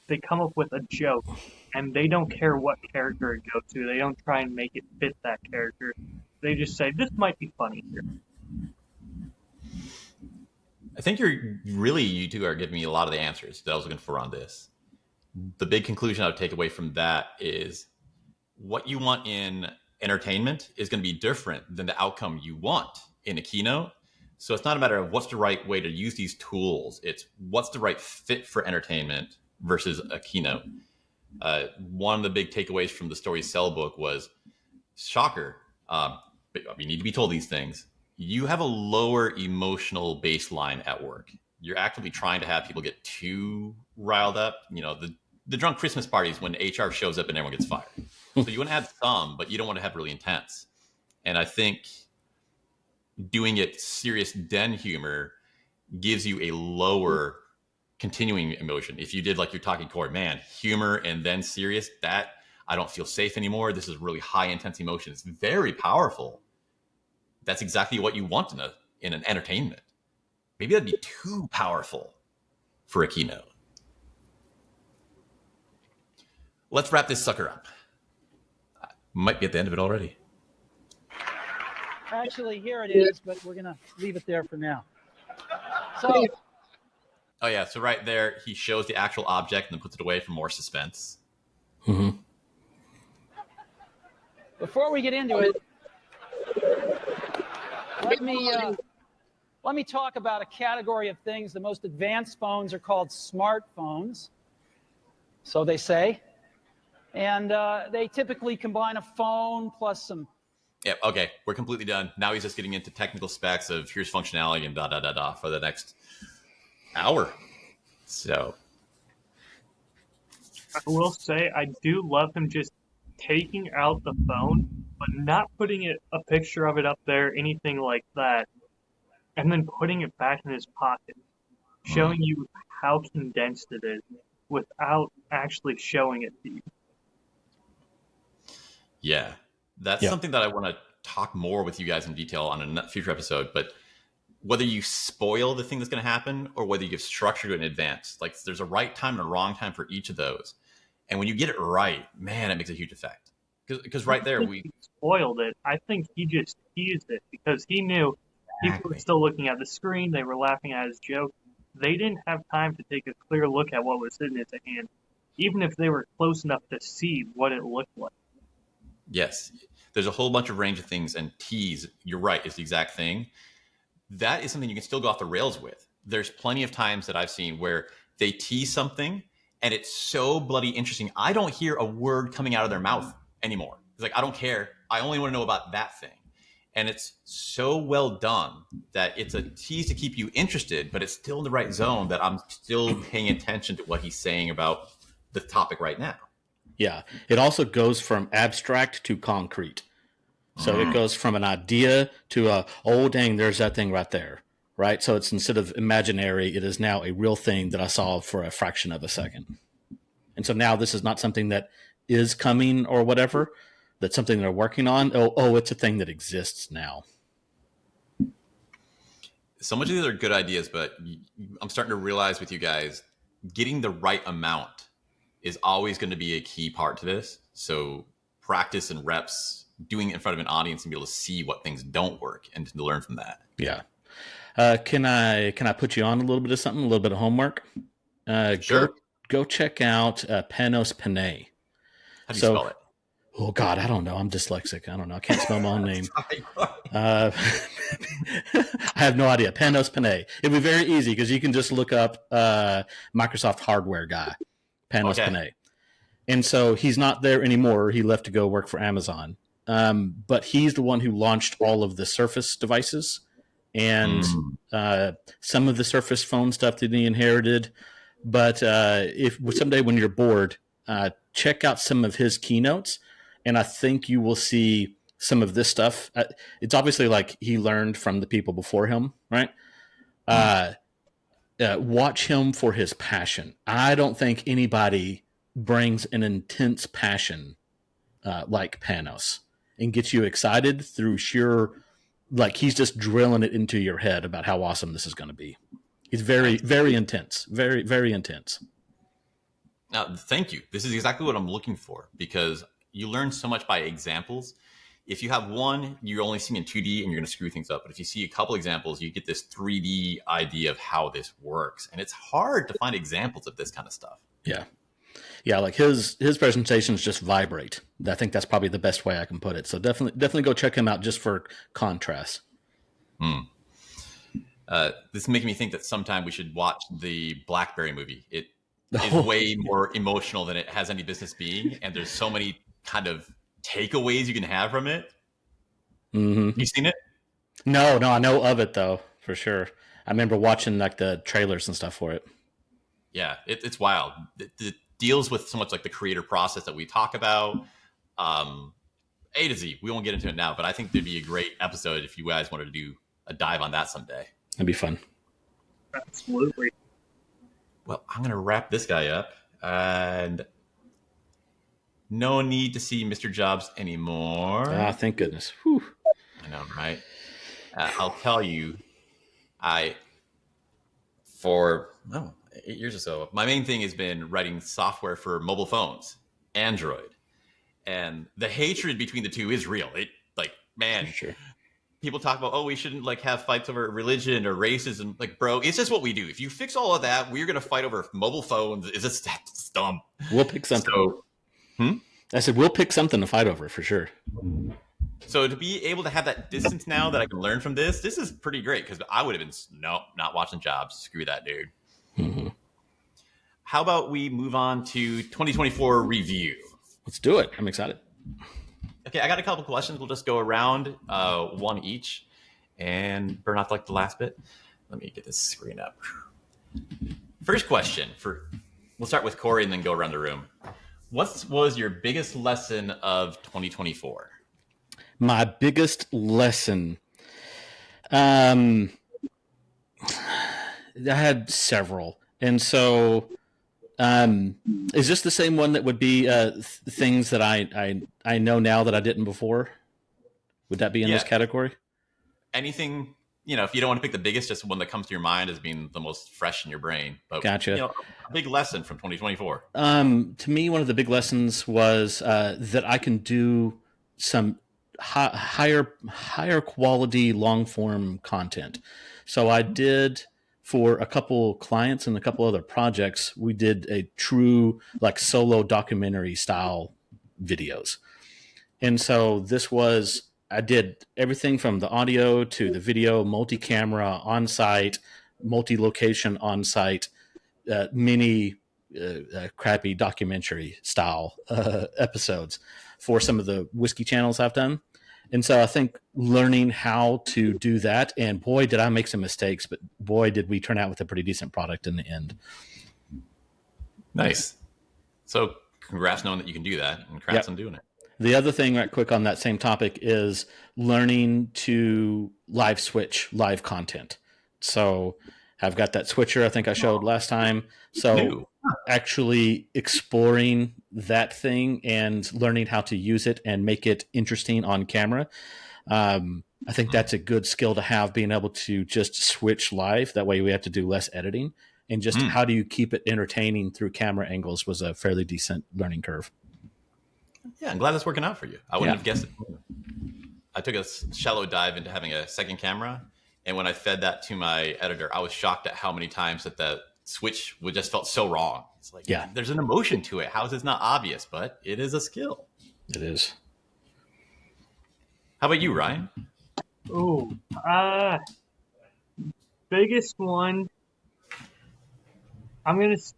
they come up with a joke, and they don't care what character it goes to. They don't try and make it fit that character. They just say, this might be funny here. I think you two are giving me a lot of the answers that I was looking for on this. The big conclusion I would take away from that is what you want in entertainment is going to be different than the outcome you want in a keynote. So it's not a matter of what's the right way to use these tools. It's what's the right fit for entertainment versus a keynote. One of the big takeaways from the Storyteller book was, shocker, you need to be told these things. You have a lower emotional baseline at work. You're actively trying to have people get too riled up. The drunk Christmas parties when HR shows up and everyone gets fired. So you want to have some, but you don't want to have really intense. And I think doing it serious den humor gives you a lower continuing emotion. If you did like you're talking, Cory, man, humor and then serious, that I don't feel safe anymore. This is really high intense emotion. It's very powerful. That's exactly what you want in an entertainment. Maybe that'd be too powerful for a keynote. Let's wrap this sucker up. Might be at the end of it already. Actually, here it is, but we're going to leave it there for now. So, oh yeah, so right there, he shows the actual object and then puts it away for more suspense. Before we get into it, let me let me talk about a category of things. The most advanced phones are called smartphones, so they say. And they typically combine a phone plus some... Yeah, okay, we're completely done. Now he's just getting into technical specs of here's functionality and da-da-da-da for the next hour. So... I will say I do love him just taking out the phone, but not putting a picture of it up there, anything like that, and then putting it back in his pocket, showing you how condensed it is without actually showing it to you. Yeah, that's something that I want to talk more with you guys in detail on a future episode. But whether you spoil the thing that's going to happen or whether you give structure to it in advance, like there's a right time and a wrong time for each of those. And when you get it right, man, it makes a huge effect. Because right there, he spoiled it. I think he just teased it because he knew people were still looking at the screen. They were laughing at his joke. They didn't have time to take a clear look at what was in his hand, even if they were close enough to see what it looked like. Yes, there's a whole bunch of range of things, and tease, you're right, is the exact thing. That is something you can still go off the rails with. There's plenty of times that I've seen where they tease something, and it's so bloody interesting. I don't hear a word coming out of their mouth anymore. It's like, I don't care. I only want to know about that thing. And it's so well done that it's a tease to keep you interested, but it's still in the right zone that I'm still paying attention to what he's saying about the topic right now. Yeah. It also goes from abstract to concrete. So it goes from an idea to oh, dang, there's that thing right there. Right. So it's instead of imaginary, it is now a real thing that I saw for a fraction of a second. And so now this is not something that is coming or whatever. That's something they're working on. Oh, it's a thing that exists now. So much of these are good ideas, but I'm starting to realize with you guys, getting the right amount is always going to be a key part to this. So practice and reps, doing it in front of an audience and be able to see what things don't work and to learn from that. Yeah. Can I put you on a little bit of something, a little bit of homework? Sure. Go check out Panos Panay. How do you spell it? Oh God, I don't know. I'm dyslexic. I don't know. I can't spell my own name. I have no idea. Panos Panay. It'd be very easy because you can just look up Microsoft hardware guy, Panos Panay. And so he's not there anymore. He left to go work for Amazon. But he's the one who launched all of the Surface devices and some of the Surface phone stuff that he inherited. But if someday when you're bored, check out some of his keynotes, and I think you will see some of this stuff. It's obviously like he learned from the people before him, right? Watch him for his passion. I don't think anybody brings an intense passion like Panos and gets you excited through sheer, like he's just drilling it into your head about how awesome this is going to be. He's very, very intense, very, very intense. Now, thank you. This is exactly what I'm looking for because you learn so much by examples. If you have one, you're only seeing in 2D and you're going to screw things up. But if you see a couple examples, you get this 3D idea of how this works. And it's hard to find examples of this kind of stuff. Yeah. Yeah, like his presentations just vibrate. I think that's probably the best way I can put it. So definitely go check him out just for contrast. This is making me think that sometime we should watch the BlackBerry movie. It is way more emotional than it has any business being, and there's so many kind of takeaways you can have from it. Mm-hmm. You seen it? No, I know of it though, for sure. I remember watching like the trailers and stuff for it. Yeah, it's wild. It deals with so much like the creator process that we talk about. A to Z. We won't get into it now, but I think there'd be a great episode if you guys wanted to do a dive on that someday. That'd be fun. Absolutely. Well, I'm going to wrap this guy up, and no need to see Mr. Jobs anymore. Ah, thank goodness. Whew. I know, right? I'll tell you, for 8 years or so, my main thing has been writing software for mobile phones, Android. And the hatred between the two is real. Sure. People talk about, we shouldn't like have fights over religion or racism. Like, bro, it's just what we do. If you fix all of that, we're going to fight over mobile phones. That's dumb. We'll pick something. I said, we'll pick something to fight over for sure. So to be able to have that distance now that I can learn from this is pretty great, because I would have been, nope, not watching Jobs. Screw that dude. Mm-hmm. How about we move on to 2024 review? Let's do it. I'm excited. Okay, I got a couple questions. We'll just go around one each and burn off like the last bit. Let me get this screen up. First question we'll start with Cory and then go around the room. What was your biggest lesson of 2024? My biggest lesson. I had several. And so is this the same one that would be things that I know now that I didn't before? Would that be in this category? Anything, if you don't want to pick the biggest, just one that comes to your mind as being the most fresh in your brain. But, gotcha. A big lesson from 2024. To me, one of the big lessons was that I can do some higher quality long form content. So I did, for a couple clients and a couple other projects, we did a true like solo documentary style videos. And so I did everything from the audio to the video, multi-camera on site, multi-location on site, mini crappy documentary style episodes for some of the whiskey channels I've done. And so I think learning how to do that, and boy, did I make some mistakes, but boy, did we turn out with a pretty decent product in the end. Nice. So congrats knowing that you can do that, and congrats on doing it. The other thing right quick on that same topic is learning to live switch live content. So I've got that switcher I think I showed last time. So actually exploring that thing and learning how to use it and make it interesting on camera. I think that's a good skill to have, being able to just switch live. That way we have to do less editing. And just how do you keep it entertaining through camera angles was a fairly decent learning curve. Yeah, I'm glad that's working out for you. I wouldn't have guessed it. I took a shallow dive into having a second camera. And when I fed that to my editor, I was shocked at how many times that the switch just felt so wrong. It's like, there's an emotion to it. How is this not obvious? But it is a skill. It is. How about you, Ryan? Oh, biggest one. It's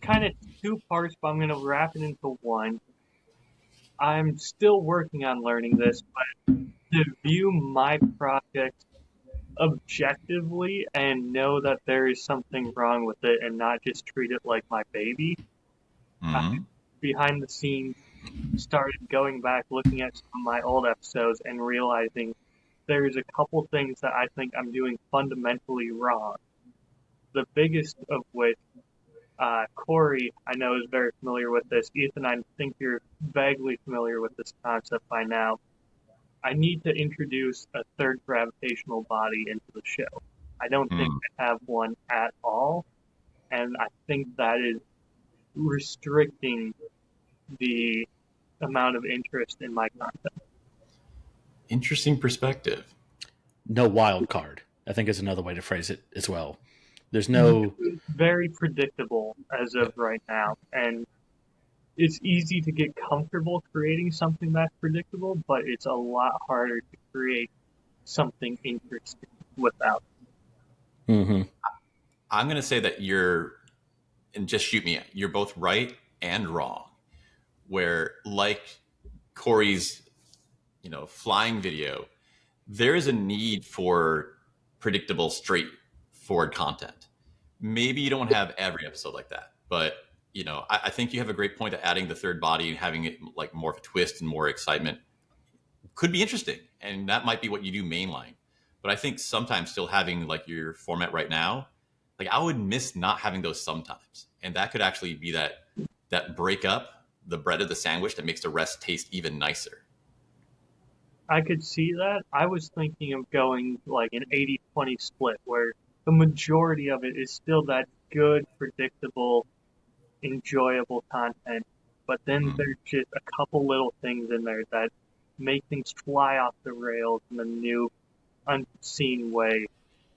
kind of two parts, but I'm going to wrap it into one. I'm still working on learning this, but to view my project objectively and know that there is something wrong with it and not just treat it like my baby. I, behind the scenes, started going back, looking at some of my old episodes and realizing there's a couple things that I think I'm doing fundamentally wrong. The biggest of which, Cory, I know, is very familiar with this. Ethan, I think you're vaguely familiar with this concept by now. I need to introduce a third gravitational body into the show. I don't think I have one at all, and I think that is restricting the amount of interest in my content. Interesting perspective. No wild card, I think, is another way to phrase it as well. There's no... It's very predictable as of right now, and it's easy to get comfortable creating something that's predictable, but it's a lot harder to create something interesting without. I'm going to say that and just shoot me, you're both right and wrong. Where, like Cory's, flying video, there is a need for predictable, straightforward content. Maybe you don't have every episode like that, but I think you have a great point of adding the third body and having it like more of a twist and more excitement could be interesting. And that might be what you do mainline. But I think sometimes still having like your format right now, like I would miss not having those sometimes. And that could actually be that break up the bread of the sandwich that makes the rest taste even nicer. I could see that. I was thinking of going like an 80-20 split where the majority of it is still that good, predictable, enjoyable content, but then there's just a couple little things in there that make things fly off the rails in a new, unseen way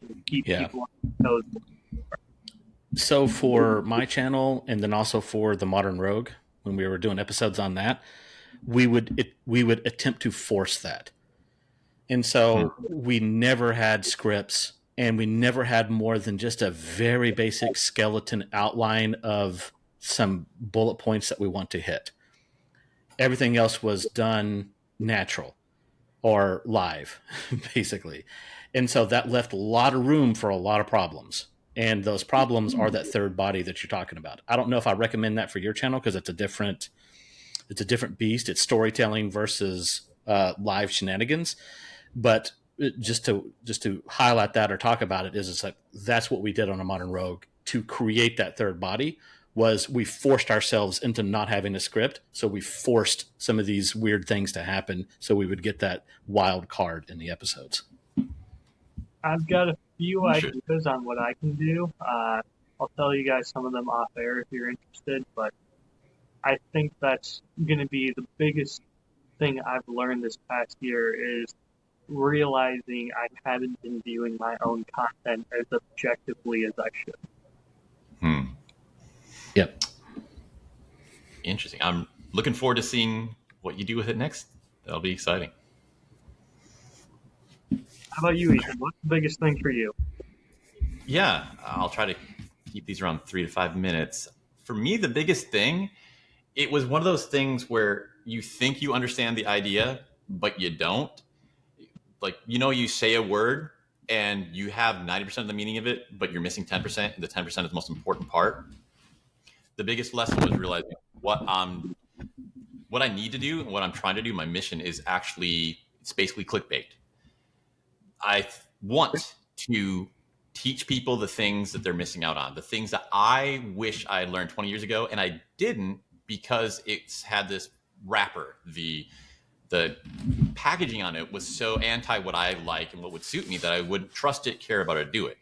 and keep people on their toes. So for my channel, and then also for the Modern Rogue, when we were doing episodes on that, we would attempt to force that. And so we never had scripts, and we never had more than just a very basic skeleton outline of some bullet points that we want to hit. Everything else was done natural or live, basically. And so that left a lot of room for a lot of problems. And those problems are that third body that you're talking about. I don't know if I recommend that for your channel because it's a different beast. It's storytelling versus live shenanigans. But just to highlight that or talk about it is it's like that's what we did on A Modern Rogue to create that third body. Was we forced ourselves into not having a script, so we forced some of these weird things to happen so we would get that wild card in the episodes. I've got a few ideas on what I can do. I'll tell you guys some of them off air if you're interested, but I think that's going to be the biggest thing I've learned this past year is realizing I haven't been viewing my own content as objectively as I should. Yep. Interesting. I'm looking forward to seeing what you do with it next. That'll be exciting. How about you, Ethan? What's the biggest thing for you? Yeah, I'll try to keep these around 3 to 5 minutes. For me, the biggest thing, it was one of those things where you think you understand the idea, but you don't. Like, you say a word and you have 90% of the meaning of it, but you're missing 10%, and the 10% is the most important part. The biggest lesson was realizing what I need to do and what I'm trying to do. My mission is it's basically clickbait. I want to teach people the things that they're missing out on, the things that I wish I learned 20 years ago, and I didn't because it's had this wrapper. The packaging on it was so anti what I like and what would suit me that I wouldn't trust it, care about it, do it.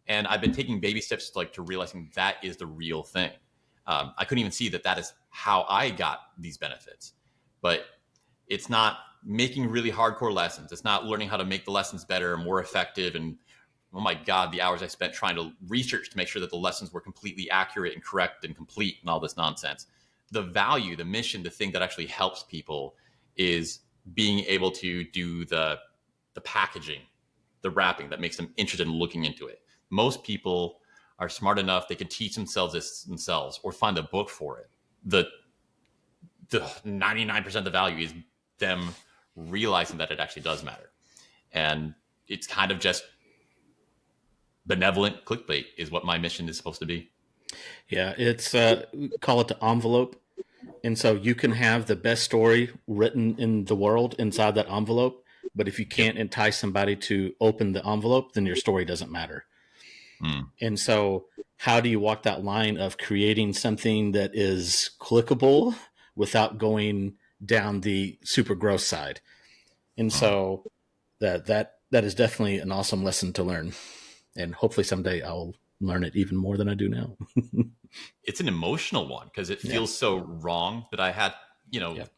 And I've been taking baby steps to realizing that is the real thing. I couldn't even see that is how I got these benefits. But it's not making really hardcore lessons. It's not learning how to make the lessons better, more effective. And oh my God, the hours I spent trying to research to make sure that the lessons were completely accurate and correct and complete and all this nonsense. The value, the mission, the thing that actually helps people is being able to do the packaging, the wrapping that makes them interested in looking into it. Most people are smart enough, they can teach themselves this themselves or find a book for it. The 99% of the value is them realizing that it actually does matter. And it's kind of just benevolent clickbait is what my mission is supposed to be. Yeah, it's call it the envelope. And so you can have the best story written in the world inside that envelope, but if you can't entice somebody to open the envelope, then your story doesn't matter. And so how do you walk that line of creating something that is clickable without going down the super gross side? And so that is definitely an awesome lesson to learn. And hopefully someday I'll learn it even more than I do now. It's an emotional one because it feels so wrong that I had,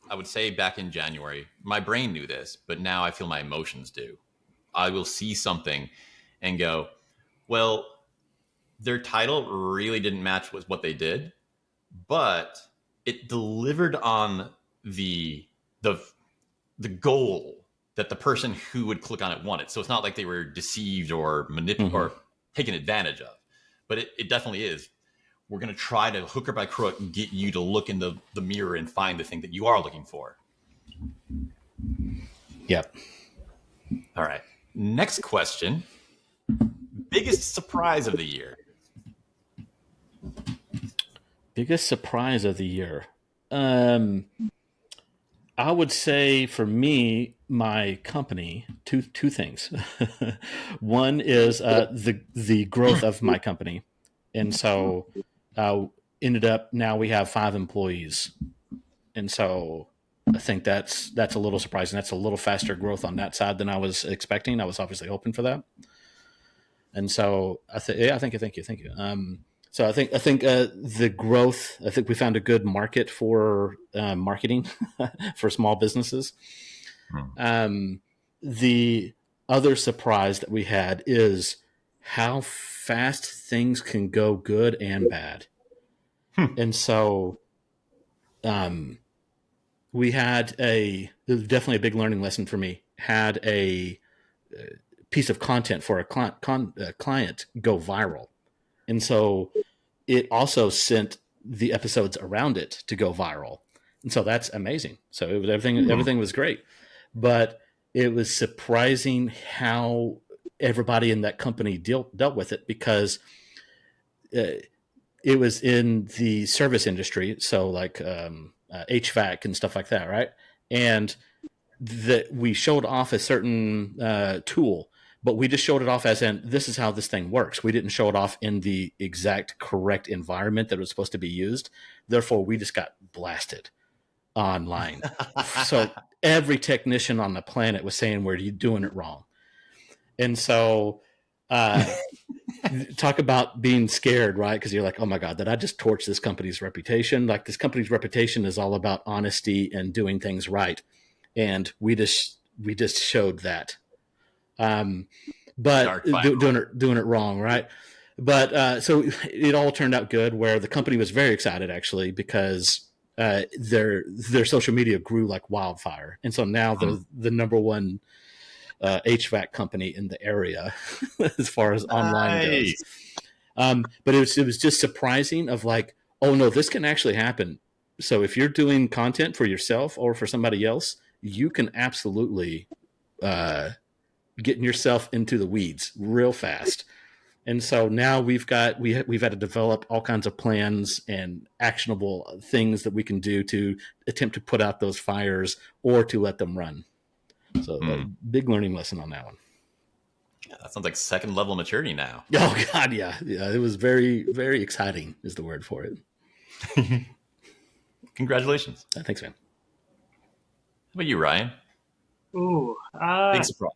I would say back in January, my brain knew this, but now I feel my emotions do. I will see something and go, well, their title really didn't match with what they did, but it delivered on the goal that the person who would click on it wanted. So it's not like they were deceived or manipulated or taken advantage of, but it definitely is. We're going to try to hook or by crook and get you to look in the mirror and find the thing that you are looking for. Yep. All right. Next question. Biggest surprise of the year. Biggest surprise of the year. I would say for me, my company, two things. One is the growth of my company. And so ended up now we have 5 employees. And so I think that's a little surprising. That's a little faster growth on that side than I was expecting. I was obviously hoping for that. And so thank you. So I think the growth, I think we found a good market for marketing for small businesses. The other surprise that we had is how fast things can go good and bad. And so we had it was definitely a big learning lesson for me had a piece of content for a client go viral. And so it also sent the episodes around it to go viral. And so that's amazing. So it was everything was great. But it was surprising how everybody in that company dealt with it, because it was in the service industry. So like HVAC and stuff like that, right? And that we showed off a certain tool, but we just showed it off as in, this is how this thing works. We didn't show it off in the exact correct environment that was supposed to be used. Therefore, we just got blasted online. So every technician on the planet was saying, we're doing it wrong. And so talk about being scared, right? Because you're like, oh my God, did I just torch this company's reputation? Like, this company's reputation is all about honesty and doing things right. And we just showed that. But doing it wrong, right? But so it all turned out good, where the company was very excited, actually, because their social media grew like wildfire. And so now they're the number one HVAC company in the area as far as online goes. But it was just surprising of like, oh no, this can actually happen. So if you're doing content for yourself or for somebody else, you can absolutely getting yourself into the weeds real fast. And so now we've had to develop all kinds of plans and actionable things that we can do to attempt to put out those fires or to let them run. So a big learning lesson on that one. Yeah, that sounds like second level maturity now. Oh God, yeah. It was very, very exciting is the word for it. Congratulations. Thanks, man. How about you, Ryan? Ooh, Big surprise.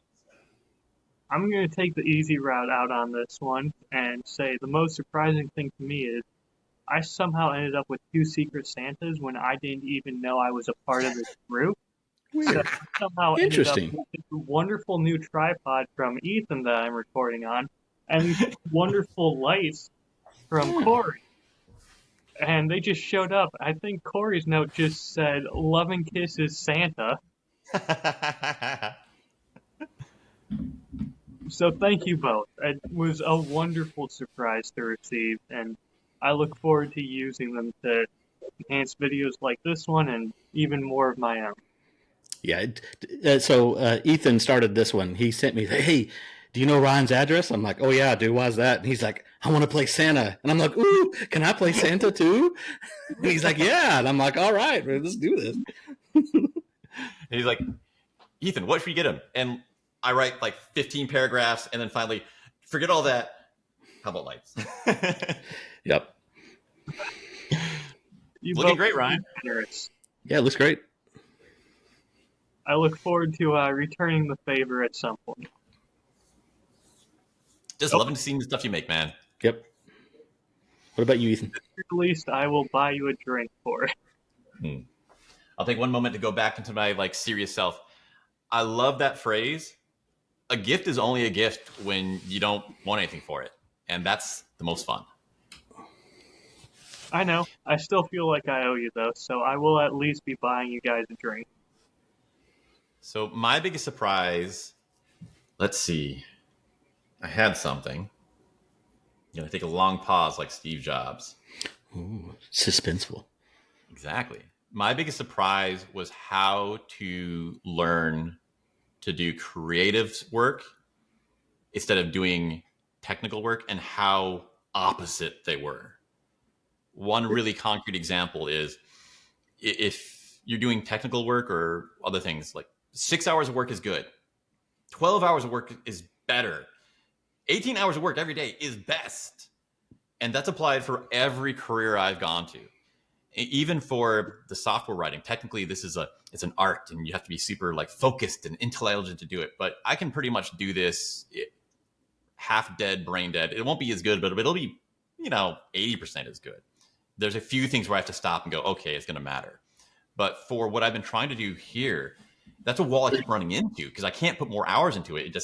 I'm going to take the easy route out on this one and say the most surprising thing to me is I somehow ended up with 2 Secret Santas when I didn't even know I was a part of this group. Weird. So I somehow Interesting. ended up with this wonderful new tripod from Ethan that I'm recording on, and these wonderful lights from Cory. And they just showed up. I think Cory's note just said, "Love and kisses, Santa." So thank you both. It was a wonderful surprise to receive, and I look forward to using them to enhance videos like this one and even more of my own. Yeah. So Ethan started this one. He sent me, hey, do you know Ryan's address? I'm like, oh yeah, dude, why's that? And he's like, I want to play Santa. And I'm like, ooh, can I play Santa too? And he's like, yeah. And I'm like, all right, let's do this. And he's like, Ethan, what should we get him? And I write like 15 paragraphs, and then finally, forget all that. How about lights? Yep. Looking great, Ryan. Generous. Yeah, it looks great. I look forward to returning the favor at some point. Just loving seeing the stuff you make, man. Yep. What about you, Ethan? At least I will buy you a drink for it. I'll take one moment to go back into my like serious self. I love that phrase. A gift is only a gift when you don't want anything for it. And that's the most fun. I know. I still feel like I owe you, though, so I will at least be buying you guys a drink. So my biggest surprise, let's see. I had something. I'm going to take a long pause like Steve Jobs. Ooh, suspenseful. Exactly. My biggest surprise was how to learn to do creative work instead of doing technical work, and how opposite they were. One really concrete example is if you're doing technical work or other things, like 6 hours of work is good. 12 hours of work is better. 18 hours of work every day is best. And that's applied for every career I've gone to. Even for the software writing, technically this is it's an art, and you have to be super like focused and intelligent to do it. But I can pretty much do this half dead, brain dead. It won't be as good, but it'll be, 80% as good. There's a few things where I have to stop and go, okay, it's going to matter. But for what I've been trying to do here, that's a wall I keep running into because I can't put more hours into it.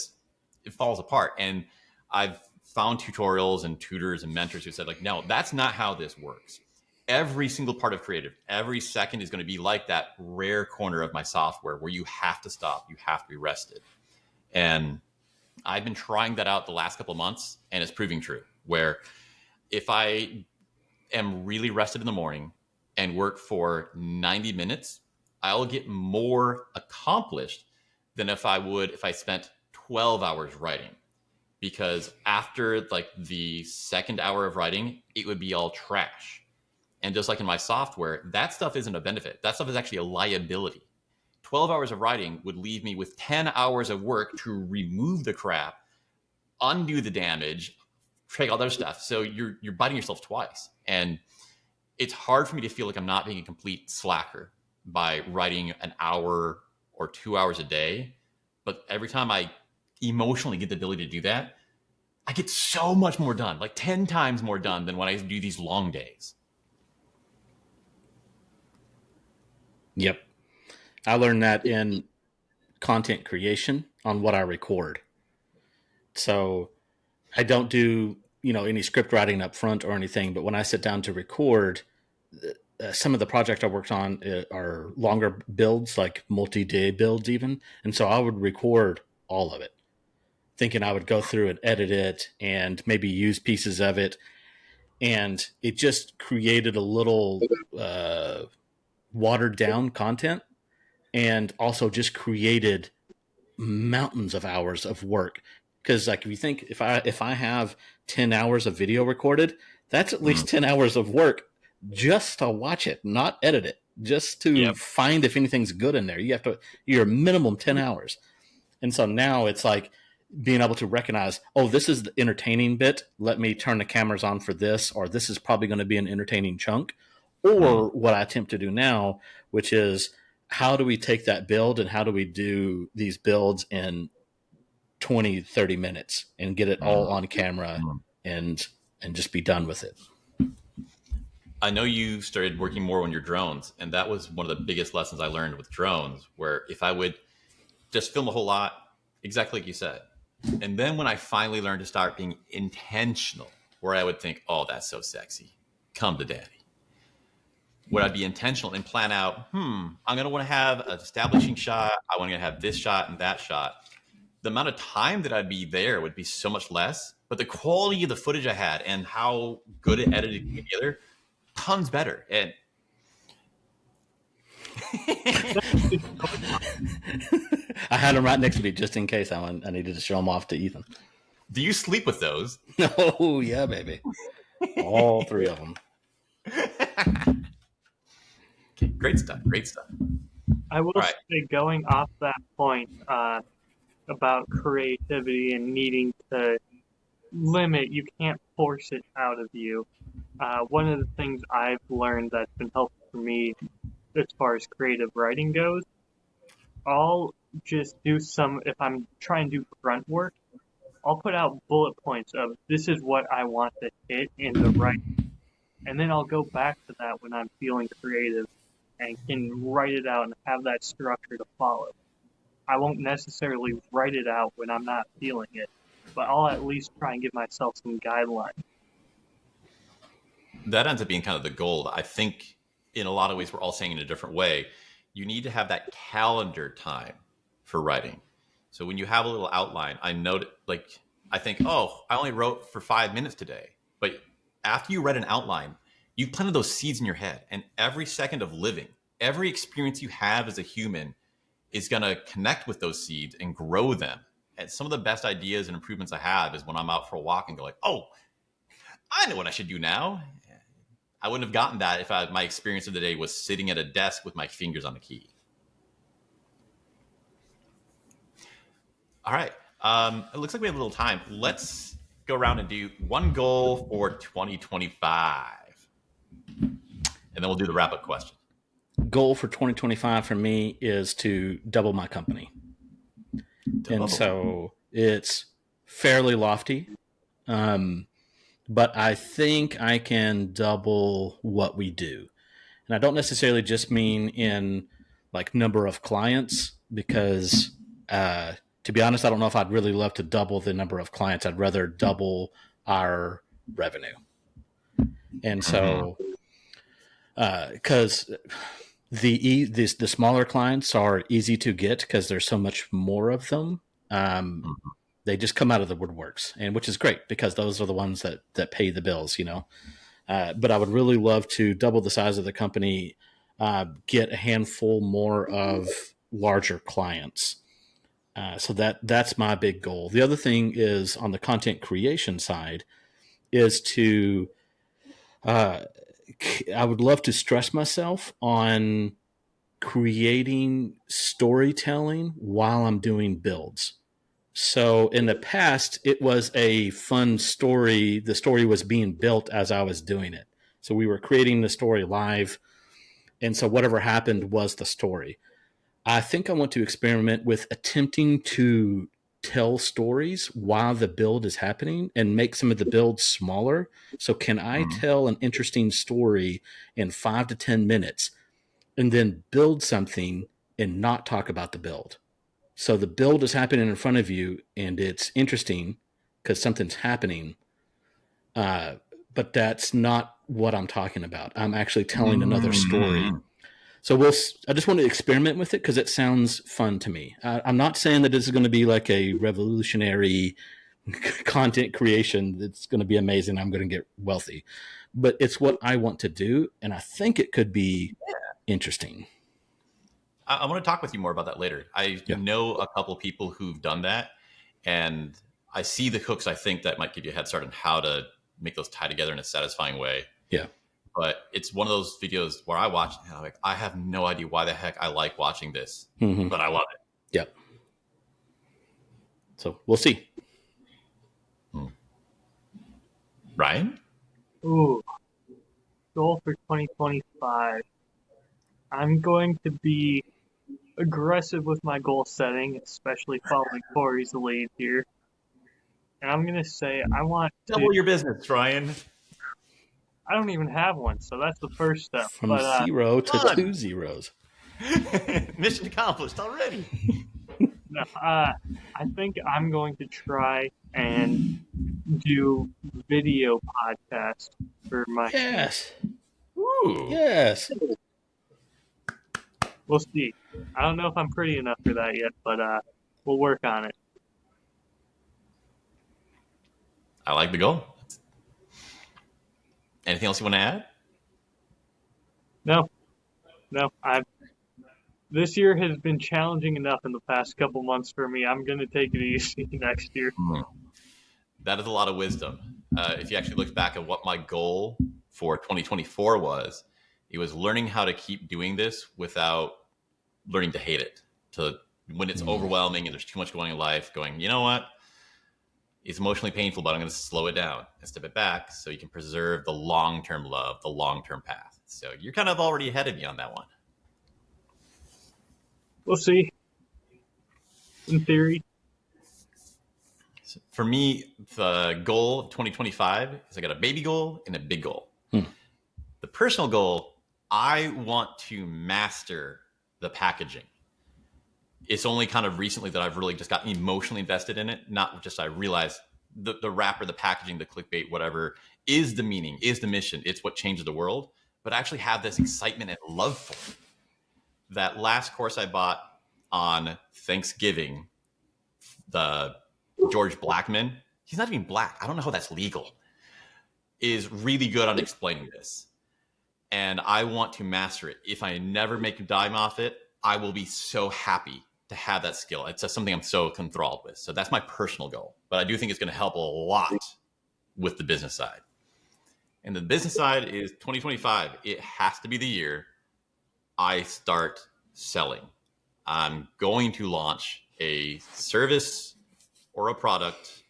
It falls apart. And I've found tutorials and tutors and mentors who said like, no, that's not how this works. every single part of creative, every second is going to be like that rare corner of my software where you have to stop, you have to be rested. And I've been trying that out the last couple of months, and it's proving true, where if I am really rested in the morning and work for 90 minutes, I'll get more accomplished than if I spent 12 hours writing. Because after like the second hour of writing, it would be all trash. And just like in my software, that stuff isn't a benefit. That stuff is actually a liability. 12 hours of writing would leave me with 10 hours of work to remove the crap, undo the damage, take all that other stuff. So you're biting yourself twice. And it's hard for me to feel like I'm not being a complete slacker by writing an hour or 2 hours a day. But every time I emotionally get the ability to do that, I get so much more done, like 10 times more done than when I do these long days. Yep. I learned that in content creation on what I record. So I don't do, any script writing up front or anything, but when I sit down to record, some of the projects I worked on are longer builds, like multi-day builds even. And so I would record all of it, thinking I would go through and edit it and maybe use pieces of it. And it just created a little watered down content, and also just created mountains of hours of work. Because like if you think if I have 10 hours of video recorded, that's at least 10 hours of work just to watch it, not edit it, just to find if anything's good in there. You're minimum 10 hours. And so now it's like being able to recognize, oh, this is the entertaining bit. Let me turn the cameras on for this, or this is probably going to be an entertaining chunk. Or what I attempt to do now, which is how do we take that build and how do we do these builds in 20, 30 minutes and get it all on camera and just be done with it. I know you started working more on your drones, and that was one of the biggest lessons I learned with drones, where if I would just film a whole lot, exactly like you said. And then when I finally learned to start being intentional, where I would think, oh, that's so sexy, come to daddy. Would I be intentional and plan out, I'm going to want to have an establishing shot. I want to have this shot and that shot. The amount of time that I'd be there would be so much less, but the quality of the footage I had and how good it edited together, tons better. And I had them right next to me just in case I needed to show them off to Ethan. Do you sleep with those? Oh, yeah, baby. All three of them. Okay, great stuff. Great stuff. I will say, going off that point about creativity and needing to limit, you can't force it out of you. One of the things I've learned that's been helpful for me as far as creative writing goes, I'll just do if I'm trying to do grunt work, I'll put out bullet points of this is what I want to hit in the writing. And then I'll go back to that when I'm feeling creative and can write it out and have that structure to follow. I won't necessarily write it out when I'm not feeling it, but I'll at least try and give myself some guidelines. That ends up being kind of the goal. I think in a lot of ways, we're all saying in a different way, you need to have that calendar time for writing. So when you have a little outline, I think, oh, I only wrote for 5 minutes today. But after you read an outline, you've planted those seeds in your head, and every second of living, every experience you have as a human is going to connect with those seeds and grow them. And some of the best ideas and improvements I have is when I'm out for a walk and go like, oh, I know what I should do now. I wouldn't have gotten that if my experience of the day was sitting at a desk with my fingers on the key. All right. It looks like we have a little time. Let's go around and do one goal for 2025. And then we'll do the wrap-up question. Goal for 2025 for me is to double my company. And so it's fairly lofty, but I think I can double what we do. And I don't necessarily just mean in like number of clients, because to be honest, I don't know if I'd really love to double the number of clients. I'd rather double our revenue. And so because the smaller clients are easy to get because there's so much more of them. They just come out of the woodworks, and which is great because those are the ones that pay the bills, you know. But I would really love to double the size of the company, get a handful more of larger clients. So that's my big goal. The other thing is on the content creation side is to I would love to stress myself on creating storytelling while I'm doing builds. So in the past, it was a fun story. The story was being built as I was doing it. So we were creating the story live. And so whatever happened was the story. I think I want to experiment with attempting to tell stories while the build is happening and make some of the builds smaller. So can I tell an interesting story in 5 to 10 minutes and then build something and not talk about the build? So the build is happening in front of you and it's interesting because something's happening. But that's not what I'm talking about. I'm actually telling another story. So I just want to experiment with it because it sounds fun to me. I'm not saying that this is going to be like a revolutionary content creation that's going to be amazing. I'm going to get wealthy, but it's what I want to do. And I think it could be interesting. I want to talk with you more about that later. I know a couple of people who've done that, and I see the hooks. I think that might give you a head start on how to make those tie together in a satisfying way. Yeah. But it's one of those videos where I watch and I'm like, I have no idea why the heck I like watching this, but I love it. Yep. So we'll see. Ryan? Ooh, goal for 2025. I'm going to be aggressive with my goal setting, especially following Cory's lead here. And I'm going to say I want to double your business, Ryan. I don't even have one, so that's the first step. From 0 to 2 zeros. Mission accomplished already. No, I think I'm going to try and do video podcast for my. Yes. Ooh. Yes. We'll see. I don't know if I'm pretty enough for that yet, but we'll work on it. I like the goal. Anything else you want to add? No. This year has been challenging enough in the past couple months for me. I'm going to take it easy next year. That is a lot of wisdom. If you actually look back at what my goal for 2024 was, it was learning how to keep doing this without learning to hate it. When it's overwhelming and there's too much going on in life, going, you know what? It's emotionally painful, but I'm going to slow it down and step it back so you can preserve the long-term love, the long-term path. So you're kind of already ahead of me on that one. We'll see. In theory. So for me, the goal of 2025 is I got a baby goal and a big goal. The personal goal, I want to master the packaging. It's only kind of recently that I've really just gotten emotionally invested in it. Not just I realized the wrapper, the packaging, the clickbait, whatever, is the meaning, is the mission. It's what changes the world. But I actually have this excitement and love for it. That last course I bought on Thanksgiving, the George Blackman, he's not even black. I don't know how that's legal, is really good on explaining this. And I want to master it. If I never make a dime off it, I will be so happy to have that skill. It's just something I'm so enthralled with. So that's my personal goal. But I do think it's going to help a lot with the business side. And the business side is 2025. It has to be the year I start selling. I'm going to launch a service or a product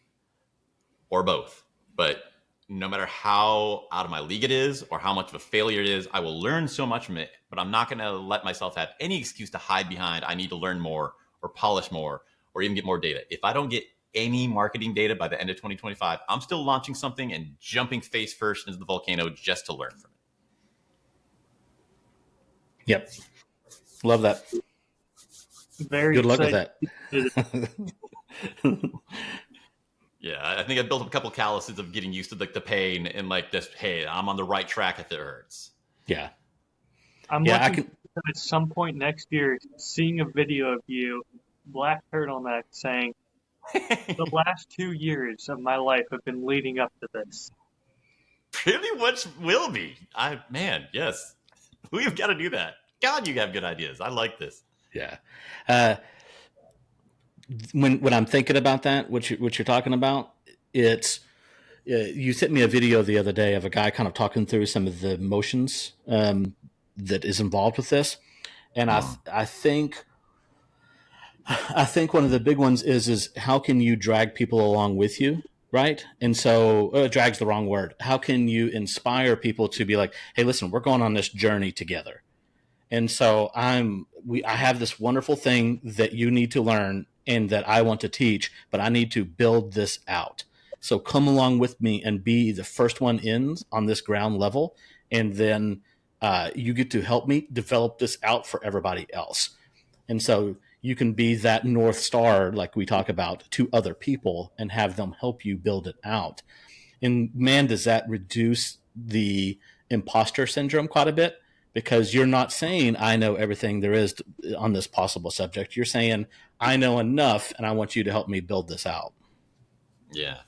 or both. But no matter how out of my league it is or how much of a failure it is, I will learn so much from it, but I'm not going to let myself have any excuse to hide behind I need to learn more or polish more or even get more data. If I don't get any marketing data by the end of 2025, I'm still launching something and jumping face first into the volcano just to learn from it. Yep. Love that. Very good luck with that. Yeah, I think I built up a couple calluses of getting used to the pain and like this, hey, I'm on the right track if it hurts. Yeah. I'm Yeah, I looking can. forward to at some point next year seeing a video of you, black turtleneck, saying, the last 2 years of my life have been leading up to this. Pretty much will be. Yes. We've got to do that. God, you have good ideas. I like this. Yeah. Uh, when I'm thinking about that, what you're talking about, it's you sent me a video the other day of a guy kind of talking through some of the emotions that is involved with this, and I think one of the big ones is how can you drag people along with you, right? And so drag's the wrong word. How can you inspire people to be like, hey, listen, we're going on this journey together. And so I have this wonderful thing that you need to learn and that I want to teach, but I need to build this out. So come along with me and be the first one in on this ground level, and then you get to help me develop this out for everybody else. And so you can be that North Star, like we talk about, to other people and have them help you build it out. And man, does that reduce the imposter syndrome quite a bit, because you're not saying, I know everything there is on this possible subject. You're saying, I know enough and I want you to help me build this out. Yeah.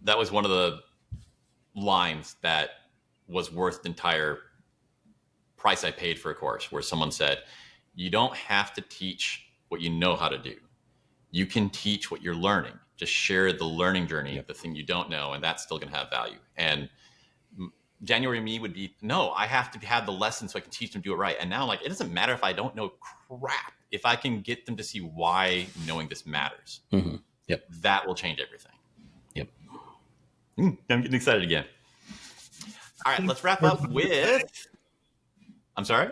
That was one of the lines that was worth the entire price I paid for a course, where someone said, you don't have to teach what you know how to do. You can teach what you're learning. Just share the learning journey of the thing you don't know, and that's still going to have value. And January me would be, no, I have to have the lesson so I can teach them to do it right. And now, like, it doesn't matter if I don't know crap. If I can get them to see why knowing this matters, Yep. that will change everything. Yep. I'm getting excited again. All right, let's wrap up with, I'm sorry?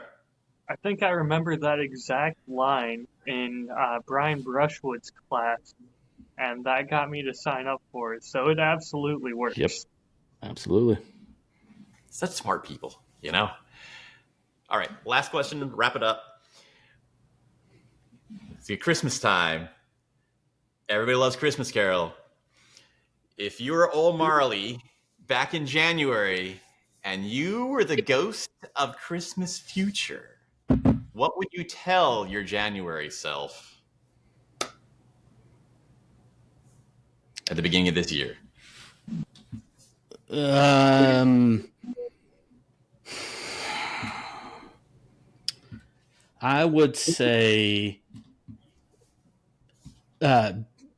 I think I remember that exact line in Brian Brushwood's class, and that got me to sign up for it. So it absolutely works. Yep. Absolutely. Such smart people, you know? All right, last question, wrap it up. It's Christmas time. Everybody loves Christmas Carol. If you were old Marley back in January and you were the ghost of Christmas future, what would you tell your January self at the beginning of this year? I would say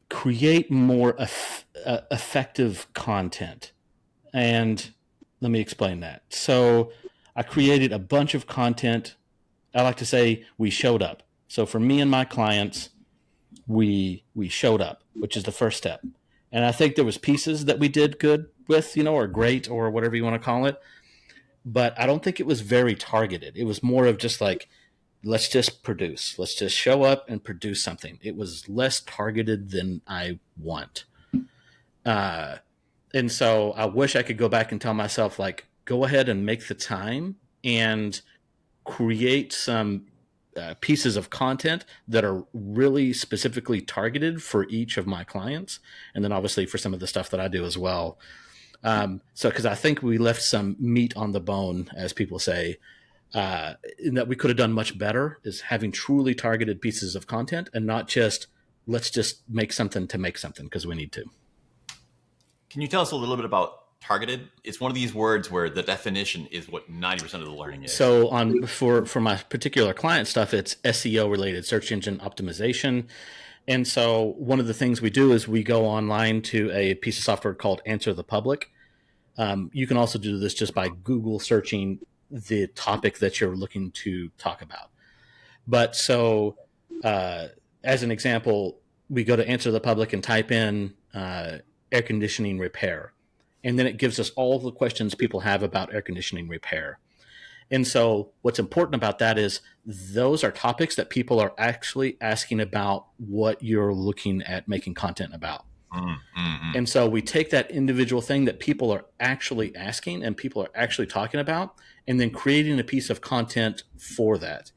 create more effective content. And let me explain that. So I created a bunch of content. I like to say we showed up. So for me and my clients, we showed up, which is the first step. And I think there was pieces that we did good with, or great, or whatever you want to call it. But I don't think it was very targeted. It was more of just like, let's just produce. Let's just show up and produce something. It was less targeted than I want. And so I wish I could go back and tell myself, like, go ahead and make the time and create some pieces of content that are really specifically targeted for each of my clients. And then obviously for some of the stuff that I do as well. So, because I think we left some meat on the bone, as people say, in that we could have done much better is having truly targeted pieces of content and not just, let's just make something to make something because we need to. Can you tell us a little bit about targeted? It's one of these words where the definition is what 90% of the learning is. So for my particular client stuff, it's SEO related, search engine optimization. And so one of the things we do is we go online to a piece of software called Answer the Public. You can also do this just by Google searching the topic that you're looking to talk about. But so as an example, we go to Answer the Public and type in air conditioning repair. And then it gives us all the questions people have about air conditioning repair. And so what's important about that is those are topics that people are actually asking about what you're looking at making content about. Mm-hmm. And so we take that individual thing that people are actually asking and people are actually talking about, and then creating a piece of content for that.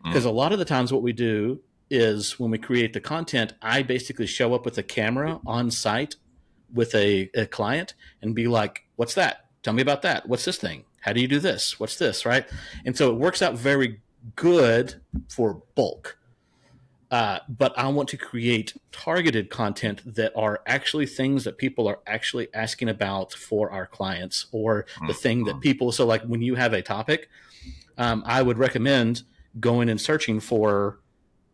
Because a lot of the times what we do is when we create the content, I basically show up with a camera on site with a client and be like, what's that? Tell me about that. What's this thing? How do you do this? What's this, right? And so it works out very good for bulk. But I want to create targeted content that are actually things that people are actually asking about for our clients, or the thing that people, so like when you have a topic, I would recommend going and searching for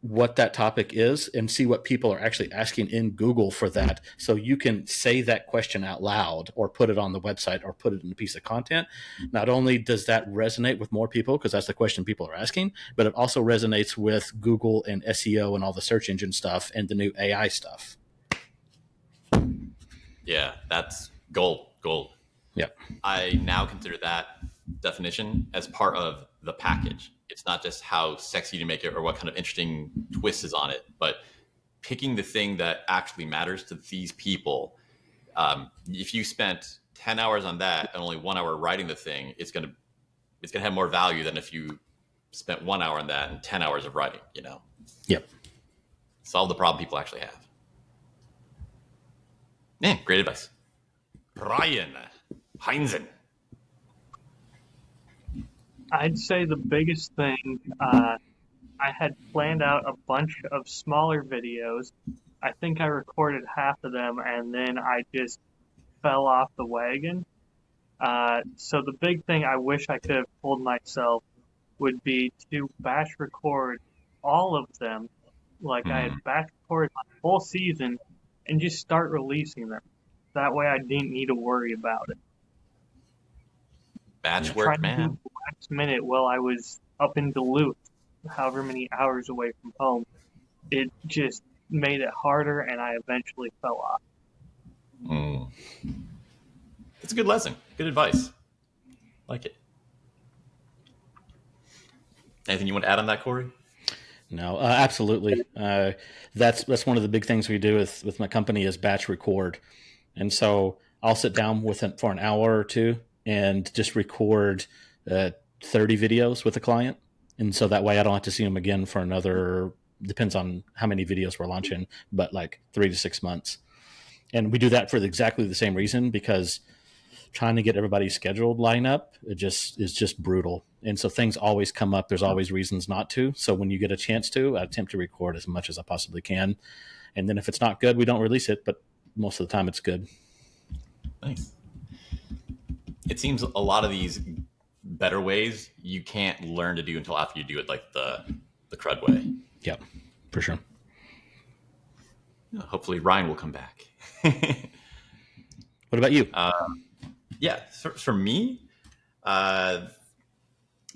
what that topic is and see what people are actually asking in Google for that. So you can say that question out loud or put it on the website or put it in a piece of content. Not only does that resonate with more people, because that's the question people are asking, but it also resonates with Google and SEO and all the search engine stuff and the new AI stuff. Yeah, that's gold. Yep. I now consider that definition as part of the package. It's not just how sexy to make it or what kind of interesting twist is on it, but picking the thing that actually matters to these people. If you spent 10 hours on that and only 1 hour writing the thing, it's gonna have more value than if you spent 1 hour on that and 10 hours of writing. Yep. Solve the problem people actually have. Man, great advice. Brian Heinzen. I'd say the biggest thing, I had planned out a bunch of smaller videos. I think I recorded half of them, and then I just fell off the wagon. So the big thing I wish I could have told myself would be to batch record all of them, like I had batch recorded my whole season, and just start releasing them. That way I didn't need to worry about it. Batch Trying work, to man. do the last minute while I was up in Duluth, however many hours away from home, it just made it harder, and I eventually fell off. It's a good lesson. Good advice. Like it. Anything you want to add on that, Cory? No, absolutely. That's one of the big things we do with my company is batch record. And so I'll sit down with it for an hour or two and just record 30 videos with a client. And so that way I don't have to see them again for another, depends on how many videos we're launching, but like 3 to 6 months. And we do that for exactly the same reason, because trying to get everybody's scheduled line up, it is just brutal. And so things always come up. There's always reasons not to. So when you get a chance to, I attempt to record as much as I possibly can. And then if it's not good, we don't release it, but most of the time it's good. Nice. It seems a lot of these better ways you can't learn to do until after you do it like the crud way. Yep, for sure. Hopefully Ryan will come back. What about you? Yeah, for me, what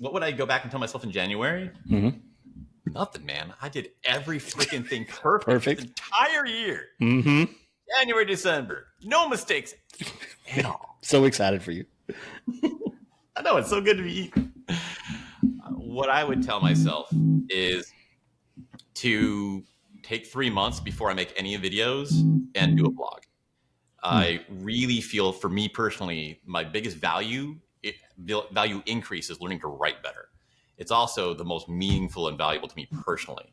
would I go back and tell myself in January? Mm-hmm. Nothing, man. I did every freaking thing perfect. The entire year. Mm-hmm. January, December. No mistakes at all. So excited for you. I know, it's so good to be eaten. What I would tell myself is to take 3 months before I make any videos and do a blog. I really feel, for me personally, my biggest value increase is learning to write better. It's also the most meaningful and valuable to me personally.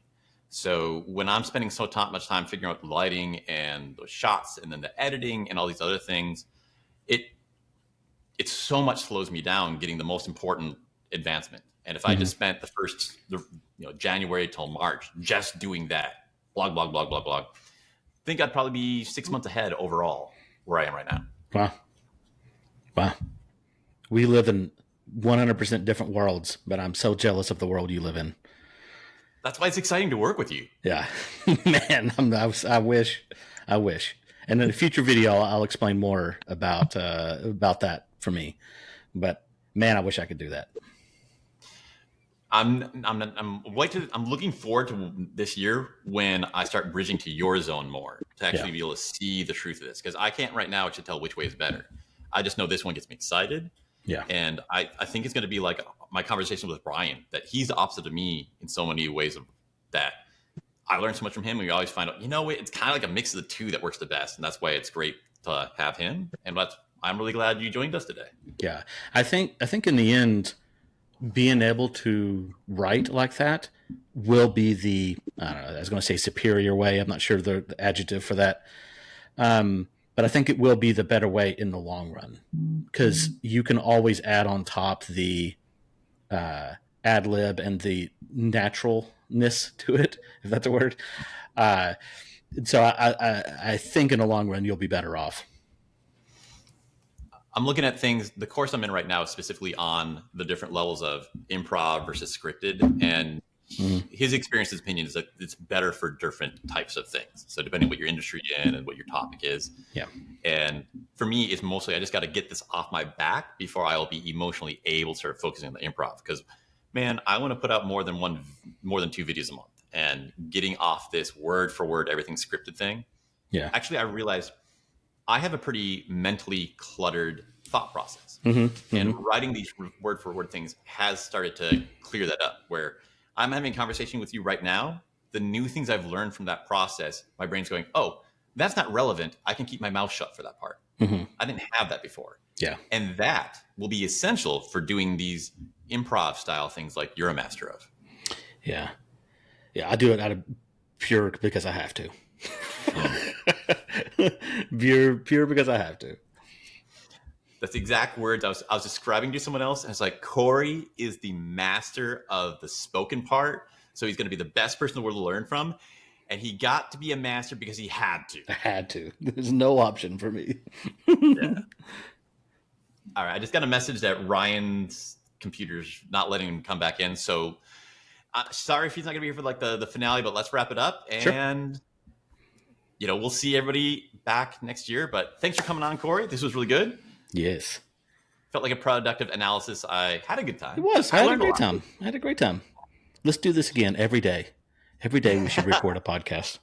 So when I'm spending much time figuring out the lighting and the shots and then the editing and all these other things, it so much slows me down getting the most important advancement. And if I just spent the first January till March just doing that, blog, I think I'd probably be 6 months ahead overall where I am right now. Wow. We live in 100% different worlds, but I'm so jealous of the world you live in. That's why it's exciting to work with you. Yeah, man, I wish. And in a future video, I'll explain more about that for me. But man, I wish I could do that. I'm looking forward to this year when I start bridging to your zone more to actually be able to see the truth of this, because I can't right now actually tell which way is better. I just know this one gets me excited. Yeah. And I think it's going to be like my conversation with Brian, that he's the opposite of me in so many ways, of that I learned so much from him. And we always find out, it's kind of like a mix of the two that works the best. And that's why it's great to have him. And I'm really glad you joined us today. Yeah. I think in the end, being able to write like that will be the, I don't know, I was going to say superior way. I'm not sure the adjective for that. but I think it will be the better way in the long run, because you can always add on top the ad lib and the naturalness to it, if that's a word. So I think in the long run you'll be better off. I'm looking at things. The course I'm in right now is specifically on the different levels of improv versus scripted, and his experience, his opinion is that it's better for different types of things. So depending what your industry in and what your topic is. Yeah. And for me, it's mostly I just got to get this off my back before I will be emotionally able to start focusing on the improv. Because man, I want to put out more than 2 videos a month, and getting off this word for word everything scripted thing. Yeah. Actually, I realized I have a pretty mentally cluttered thought process. And writing these word for word things has started to clear that up, where I'm having a conversation with you right now. The new things I've learned from that process, my brain's going, oh, that's not relevant. I can keep my mouth shut for that part. I didn't have that before. Yeah. And that will be essential for doing these improv style things like you're a master of. Yeah. Yeah. I do it out of pure because I have to. pure because I have to. That's the exact words I was describing to someone else. And it's like, Cory is the master of the spoken part. So he's going to be the best person in the world to learn from. And he got to be a master because he had to. I had to. There's no option for me. Yeah. All right. I just got a message that Ryan's computer's not letting him come back in. So sorry if he's not going to be here for like the finale, but let's wrap it up. And, we'll see everybody back next year. But thanks for coming on, Cory. This was really good. Yes. Felt like a productive analysis. I had a good time. It was. I had a great time. Let's do this again every day. Every day we should record a podcast.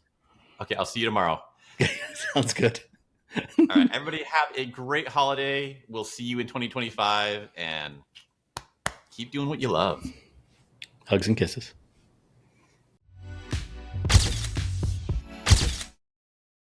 Okay, I'll see you tomorrow. Sounds good. All right, everybody have a great holiday. We'll see you in 2025, and keep doing what you love. Hugs and kisses.